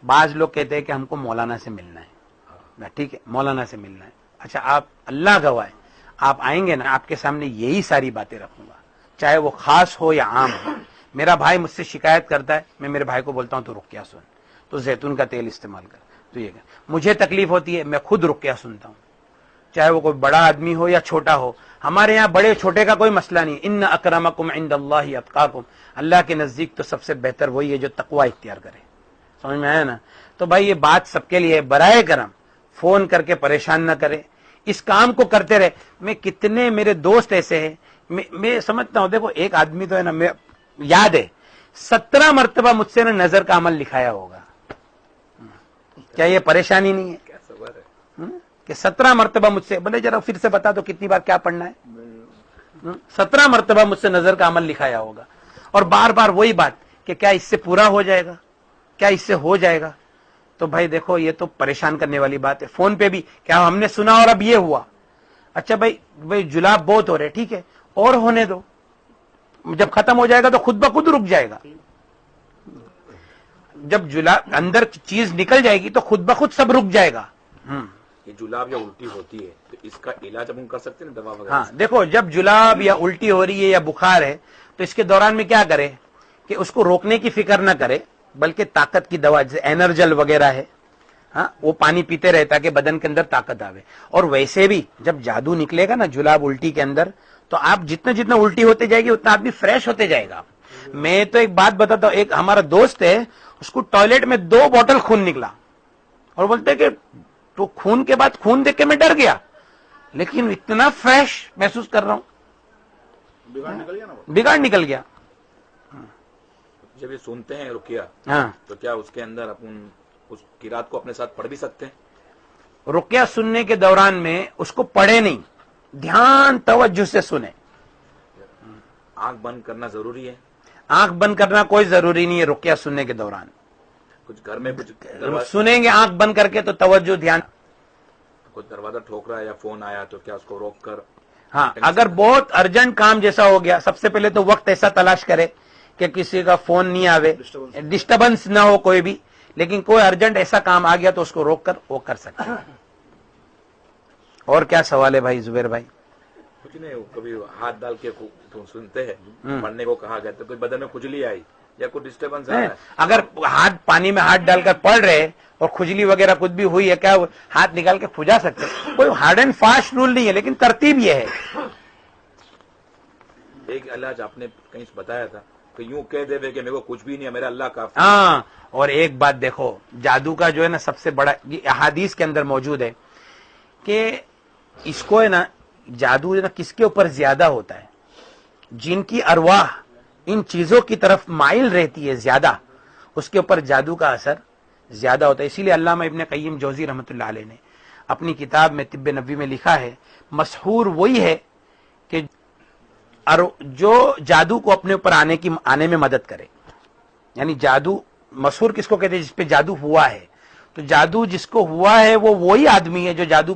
بعض لوگ کہتے ہیں کہ ہم کو مولانا سے ملنا ہے, ٹھیک ہے مولانا سے ملنا ہے. اچھا آپ اللہ گواہ ہے, آپ آئیں گے نا, آپ کے سامنے یہی ساری باتیں رکھوں گا, چاہے وہ خاص ہو یا عام ہو. میرا بھائی مجھ سے شکایت کرتا ہے, میں میرے بھائی کو بولتا ہوں تو رقیہ سن, تو زیتون کا تیل استعمال کر, تو یہ مجھے تکلیف ہوتی ہے میں خود رقیہ سنتا ہوں, چاہے وہ کوئی بڑا آدمی ہو یا چھوٹا ہو. ہمارے یہاں بڑے چھوٹے کا کوئی مسئلہ نہیں. ان اکرمکم عند اللہ اتقاکم, اللہ کے نزدیک تو سب سے بہتر وہی ہے جو تقوی اختیار کرے. سمجھ میں آیا نا. تو بھائی یہ بات سب کے لیے, برائے کرم فون کر کے پریشان نہ کرے, اس کام کو کرتے رہے. میں کتنے میرے دوست ایسے ہیں, میں سمجھتا ہوں, دیکھو ایک آدمی تو ہے نا, میں یاد ہے 17 مرتبہ مجھ سے نا نظر کا عمل لکھایا ہوگا. کیا یہ پریشانی نہیں ہے کیا صبر ہے کہ 17 مرتبہ مجھ سے, بولے ذرا پھر سے بتا دو کتنی بار کیا پڑھنا ہے. 17 مرتبہ مجھ سے نظر کا عمل لکھایا ہوگا, اور بار بار وہی بات کہ کیا اس سے پورا ہو جائے گا, کیا اس سے ہو جائے گا. تو بھائی دیکھو یہ تو پریشان کرنے والی بات ہے. فون پہ بھی کیا ہم نے سنا اور اب یہ ہوا. اچھا بھائی جلاب بہت ہو رہے, ٹھیک ہے اور ہونے دو, جب ختم ہو جائے گا تو خود بخود رک جائے گا. جب جلاب اندر چیز نکل جائے گی تو خود بخود سب رک جائے گا. یہ جلاب یا الٹی ہوتی ہے تو اس کا علاج ہم کر سکتے ہیں دوا وغیرہ. ہاں دیکھو, جب جلاب یا الٹی ہو رہی ہے یا بخار ہے تو اس کے دوران میں کیا کرے کہ اس کو روکنے کی فکر نہ کرے, بلکہ طاقت کی دوا جیسے اینرجل وغیرہ ہے, ہاں وہ پانی پیتے رہے تاکہ بدن کے اندر طاقت آوے. اور ویسے بھی جب جادو نکلے گا نا جلاب الٹی کے اندر, تو آپ جتنا الٹی ہوتے جائے گی اتنا آدمی فریش ہوتے جائے گا. میں تو ایک بات بتاتا ہوں, ایک ہمارا دوست ہے, اس کو ٹوائلٹ میں 2 بوتل خون نکلا, اور بولتے کہ تو خون کے بعد خون دیکھ کے میں ڈر گیا, لیکن اتنا فریش محسوس کر رہا ہوں. بگاڑ نکل گیا نا وہ. بگاڑ نکل گیا. جب یہ سنتے ہیں رقیہ ہاں, تو کیا اس کے اندر اپن اس قرات کو اپنے ساتھ پڑھ بھی سکتے ہیں؟ رقیہ سننے کے دوران میں اس کو پڑھے نہیں, دھیان توجہ سے سنے. آنکھ بند کرنا ضروری ہے؟ آنکھ بند کرنا کوئی ضروری نہیں ہے رقیہ سننے کے دوران. کچھ گھر میں کچھ سنیں گے آنکھ بند کر کے تو توجہ دھیان. کچھ دروازہ ٹھوک رہا ہے یا فون آیا تو کیا اس کو روک کر؟ ہاں, اگر بہت ارجنٹ کام جیسا ہو گیا, سب سے پہلے تو وقت ایسا تلاش کرے کہ کسی کا فون نہیں آوے, ڈسٹربنس نہ ہو کوئی بھی, لیکن کوئی ارجنٹ ایسا کام آ گیا تو اس کو روک کر وہ کر سکتے. اور کیا سوال ہے بھائی زبیر بھائی؟ کچھ نہیں, کبھی ہاتھ ڈال کے سنتے ہیں پڑھنے کو کہا گیا تو کوئی بدن میں کھجلی آئی یا کوئی ڈسٹربنس آیا ہے, اگر پانی میں ہاتھ ڈال کر پڑھ رہے اور کھجلی وغیرہ کچھ بھی ہوئی ہے, کیا ہاتھ نکال کے کھجا سکتے. کوئی ہارڈ اینڈ فاسٹ رول نہیں ہے, لیکن ترتیب یہ ہے. ایک علاج آپ نے کہیں بتایا تھا کہ یوں کہہ دے کہ میرے کو کچھ بھی نہیں ہے, میرا اللہ کافی. ہاں, اور ایک بات دیکھو, جادو کا جو ہے نا سب سے بڑا, یہ احادیث کے اندر موجود ہے کہ اس کو ہے نا جادو ہے نا کس کے اوپر زیادہ ہوتا ہے, جن کی ارواح ان چیزوں کی طرف مائل رہتی ہے زیادہ, اس کے اوپر جادو کا اثر زیادہ ہوتا ہے. اسی لیے علامہ ابن قیم جوزی رحمۃ اللہ علیہ نے اپنی کتاب میں طب نبوی میں لکھا ہے, مسحور وہی ہے کہ جو جادو کو اپنے اوپر آنے میں مدد کرے. یعنی جادو مسحور کس کو کہتے ہیں؟ جس پہ جادو ہوا ہے. تو جادو جس کو ہوا ہے وہ وہی آدمی ہے جو جادو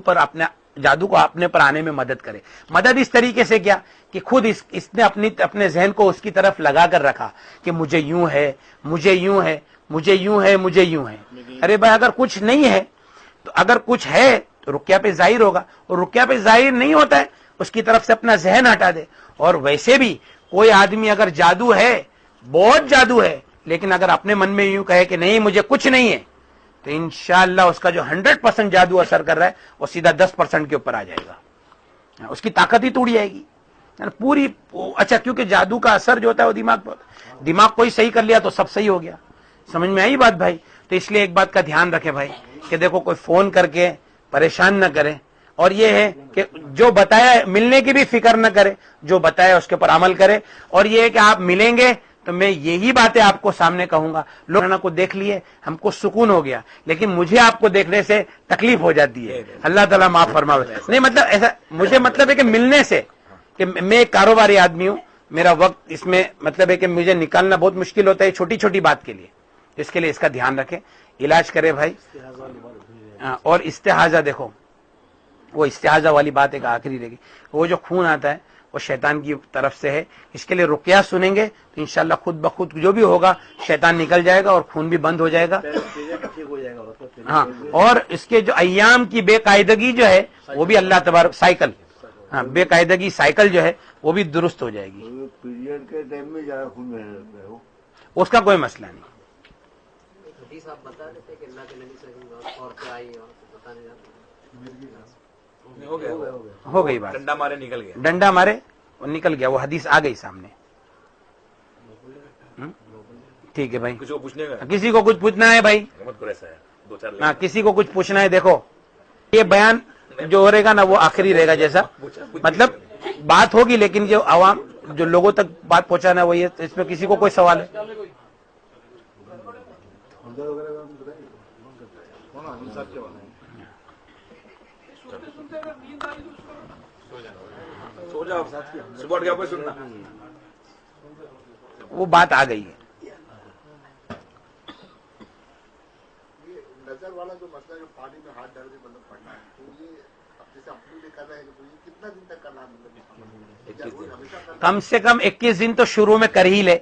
کو اپنے پر آنے میں مدد کرے. مدد اس طریقے سے کیا کہ خود اس نے اپنے ذہن کو اس کی طرف لگا کر رکھا کہ مجھے یوں ہے, مجھے یوں ہے, مجھے یوں ہے, مجھے یوں ہے. ارے بھائی اگر کچھ نہیں ہے تو اگر کچھ ہے تو رقیہ پہ ظاہر ہوگا, اور رقیہ پہ ظاہر نہیں ہوتا ہے اس کی طرف سے اپنا ذہن ہٹا دے. اور ویسے بھی کوئی آدمی اگر جادو ہے، بہت جادو ہے، لیکن اگر اپنے من میں یوں کہے کہ نہیں مجھے کچھ نہیں ہے، تو انشاءاللہ اس کا جو 100% جادو اثر کر رہا ہے وہ سیدھا 10% کے اوپر آ جائے گا، اس کی طاقت ہی ٹوٹ جائے گی پوری. اچھا، کیونکہ جادو کا اثر جو ہوتا ہے وہ دماغ کو ہی صحیح کر لیا تو سب صحیح ہو گیا. سمجھ میں آئی بات بھائی؟ تو اس لیے ایک بات کا دھیان رکھے بھائی کہ دیکھو کوئی فون کر کے پریشان نہ کرے، اور یہ ہے کہ جو بتایا ملنے کی بھی فکر نہ کرے، جو بتایا اس کے اوپر عمل کرے. اور یہ ہے کہ آپ ملیں گے تو میں یہی باتیں آپ کو سامنے کہوں گا. لوگوں کو دیکھ لیے ہم کو سکون ہو گیا، لیکن مجھے آپ کو دیکھنے سے تکلیف ہو جاتی ہے. اللہ تعالیٰ معاف فرماوے. نہیں مطلب ایسا مجھے مطلب ہے کہ ملنے سے، کہ میں ایک کاروباری آدمی ہوں، میرا وقت اس میں مطلب ہے کہ مجھے نکالنا بہت مشکل ہوتا ہے چھوٹی چھوٹی بات کے لیے. اس کے لیے اس کا دھیان رکھیں، علاج کرے بھائی. اور استحاضہ، دیکھو وہ استحاضہ والی بات ایک آخری رہے گی. وہ جو خون آتا ہے وہ شیطان کی طرف سے ہے. اس کے لیے رقیہ سنیں گے تو انشاءاللہ خود بخود جو بھی ہوگا شیطان نکل جائے گا اور خون بھی بند ہو جائے گا. ہاں، اور اس کے جو ایام کی بے قاعدگی جو ہے وہ بھی اللہ تبارک سائیکل، ہاں بے قاعدگی سائیکل جو ہے وہ بھی درست ہو جائے گی. پیریڈ کے ٹائم میں زیادہ خون بہنے لگتا ہے، اس کا کوئی مسئلہ نہیں. حدیث آپ بتا دیتے کہ اللہ کے نبی صلی اللہ علیہ وسلم عورتیں آئی اور بتانے جاتے. ہو گئی بات، ڈنڈا مارے نکل گیا. ڈنڈا مارے اور نکل گیا، وہ حدیث آ گئی سامنے. ٹھیک ہے بھائی، کسی کو پوچھنے کا کسی کو کچھ پوچھنا ہے بھائی؟ مت کرو ایسا ہے، دو چار ہاں کسی کو کچھ پوچھنا ہے. دیکھو یہ بیان جو رہے گا نا وہ آخری رہے گا، جیسا مطلب بات ہوگی لیکن جو عوام جو لوگوں تک بات پہنچانا ہے وہ یہ. اس میں کسی کو کوئی سوال ہے؟ سو جاؤ، صبح اٹھ کے آپ سننا. وہ بات آ گئی ہے. نظر والا جو مسئلہ جو پانی میں ہاتھ ڈال کے مطلب پڑنا ہے، تو یہ جیسے اپنے لیے کر رہے ہیں تو یہ کتنا دن تک کرنا ہے؟ مطلب کم سے کم 21 دن تو شروع میں کر ہی لے،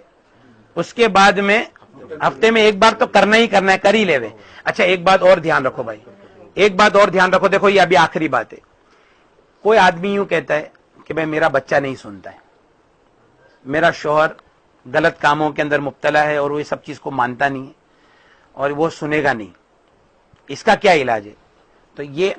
اس کے بعد میں ہفتے میں ایک بار تو کرنا ہی کرنا ہے، کر ہی لے وے. اچھا ایک بات اور دھیان رکھو بھائی، ایک بات اور دھیان رکھو. دیکھو یہ ابھی آخری بات ہے. کوئی آدمی یوں کہتا ہے کہ بھائی میرا بچہ نہیں سنتا ہے، میرا شوہر غلط کاموں کے اندر مبتلا ہے اور وہ یہ سب چیز کو مانتا نہیں ہے اور وہ سنے گا نہیں، اس کا کیا علاج ہے؟ تو یہ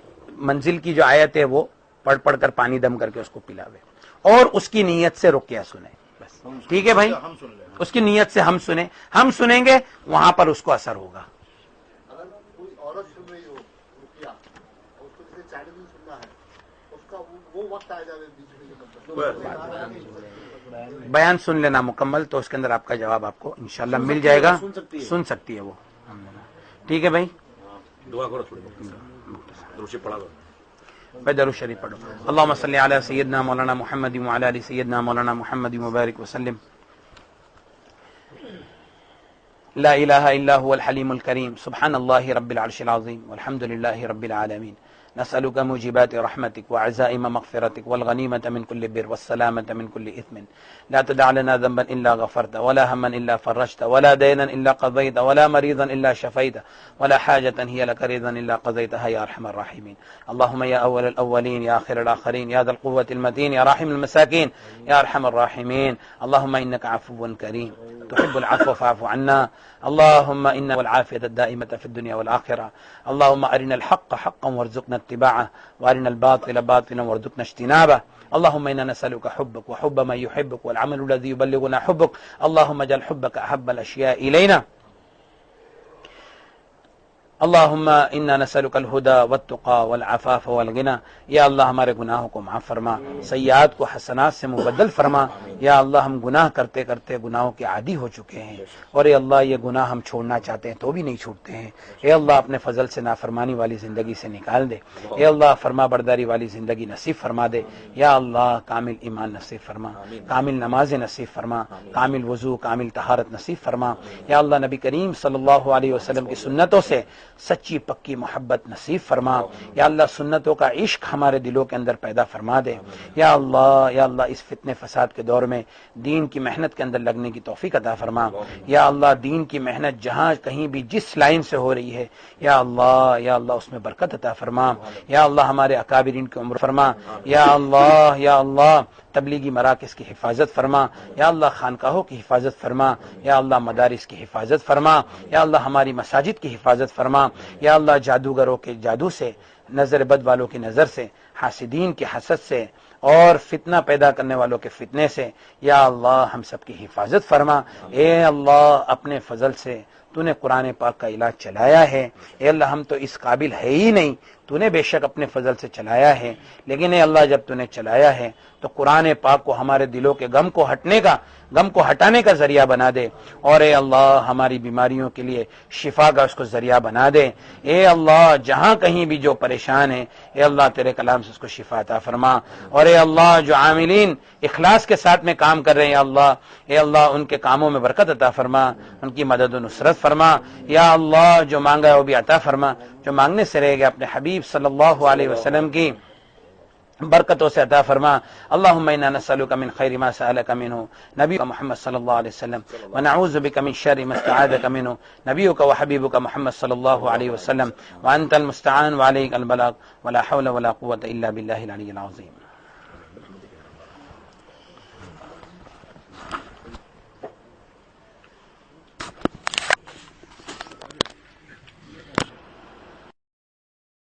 منزل کی جو آیت ہے وہ پڑھ پڑھ کر پانی دم کر کے اس کو پلاوے اور اس کی نیت سے رقیہ سنیں. بس ٹھیک ہے بھائی، ہم سن لیں. اس کی نیت سے ہم سنیں گے، وہاں پر اس کو اثر ہوگا. اگر کوئی عورت سن رہی ہو رقیہ اور اس کو جیسے چالیس دن سننا ہے، اس کا وہ وقت آ جائے بیچ میں. بیان سن لینا مکمل تو اس کے اندر آپ کا جواب آپ کو انشاءاللہ مل جائے گا. سن سکتی ہے وہ. ٹھیک ہے بھائی، دعا کرو تھوڑی دروشی پڑھا دو. بھائی درود شریف پڑھو. اللهم صل علی سیدنا مولانا محمد وعلی ال سیدنا مولانا محمد وبارک وسلم. لا الہ الا هو الحلیم الکریم، سبحان اللہ رب العرش العظیم والحمد للہ رب العالمین. نسألك موجبات رحمتك وعزائم مغفرتك والغنيمة من كل بر والسلامة من كل إثم. لا تدع لنا ذنبا إلا غفرت ولا هما إلا فرجت ولا دينا إلا قضيت ولا مريضا إلا شفيت ولا حاجة هي لك رضا إلا قضيتها يا أرحم الراحمين. اللهم يا أول الأولين يا آخر الآخرين يا ذا القوة المتين يا راحم المساكين يا أرحم الراحمين. اللهم إنك عفو كريم تحب العفو فاعف عنا. اللهم إنا والعافية الدائمة في الدنيا والآخرة. اللهم أرنا الحق حقا وارزقنا اتباعه وأرنا الباطل باطلا وارزقنا اجتنابه. اللهم إنا نسألك حبك وحب من يحبك والعمل الذي يبلغنا حبك. اللهم اجعل حبك أحب الأشياء إلينا. اللهم إنا نسألك الهدى والتقى والعفاف والغنى. یا اللہ ہمارے گناہوں کو معاف فرما، سیئات کو حسنات سے مبدل فرما. یا اللہ ہم گناہ کرتے کرتے گناہوں کے عادی ہو چکے ہیں، اور اے اللہ یہ گناہ ہم چھوڑنا چاہتے ہیں تو بھی نہیں چھوڑتے ہیں. اے اللہ اپنے فضل سے نافرمانی والی زندگی سے نکال دے. اے اللہ فرما برداری والی زندگی نصیب فرما دے. یا اللہ کامل ایمان نصیب فرما، کامل نماز نصیب فرما، کامل وضو، کامل طہارت نصیب فرما. یا اللہ نبی کریم صلی اللہ علیہ وسلم کی سنتوں سے سچی پکی محبت نصیب فرما. یا اللہ سنتوں کا عشق ہمارے دلوں کے اندر پیدا فرما دے. یا اللہ اس فتنے فساد کے دور میں دین کی محنت کے اندر لگنے کی توفیق عطا فرما. یا اللہ دین کی محنت جہاں کہیں بھی جس لائن سے ہو رہی ہے یا اللہ اس میں برکت عطا فرما. یا اللہ ہمارے اکابرین کی عمر فرما. یا اللہ تبلیغی مراکز کی حفاظت فرما، یا اللہ خانقاہوں کی حفاظت فرما، یا اللہ مدارس کی حفاظت فرما، یا اللہ ہماری مساجد کی حفاظت فرما، یا اللہ جادوگروں کے جادو سے، نظر بد والوں کی نظر سے، حاسدین کی حسد سے، اور فتنہ پیدا کرنے والوں کے فتنے سے، یا اللہ ہم سب کی حفاظت فرما۔ اے اللہ اپنے فضل سے تو نے قرآن پاک کا علاج چلایا ہے، اے اللہ ہم تو اس قابل ہے ہی نہیں، تو نے بے شک اپنے فضل سے چلایا ہے، لیکن اے اللہ جب تو نے چلایا ہے تو قرآن پاک کو ہمارے دلوں کے غم کو ہٹانے کا ذریعہ بنا دے، اور اے اللہ ہماری بیماریوں کے لیے شفا کا اس کو ذریعہ بنا دے۔ اے اللہ جہاں کہیں بھی جو پریشان ہے، اے اللہ تیرے کلام سے اس کو شفا عطا فرما، اور اے اللہ جو عاملین اخلاص کے ساتھ میں کام کر رہے ہیں، اے اللہ ان کے کاموں میں برکت عطا فرما، ان کی مدد و نصرت فرما، یا اللہ جو مانگا ہے وہ بھی عطا فرما، جو مانگنے سے رہ گیا اپنے حبیب صلی اللہ علیہ وسلم کی برکتوں سے عطا فرما۔ اللہم انا نسألک من خیر ما سألک منہ نبی محمد صلی اللہ علیہ وسلم ونعوذ بک من شر ما استعاذک منہ نبیک وحبیبک محمد صلی اللہ علیہ وسلم وانت المستعان وعلیک البلاغ ولا حول ولا قوة الا باللہ العلی العظیم۔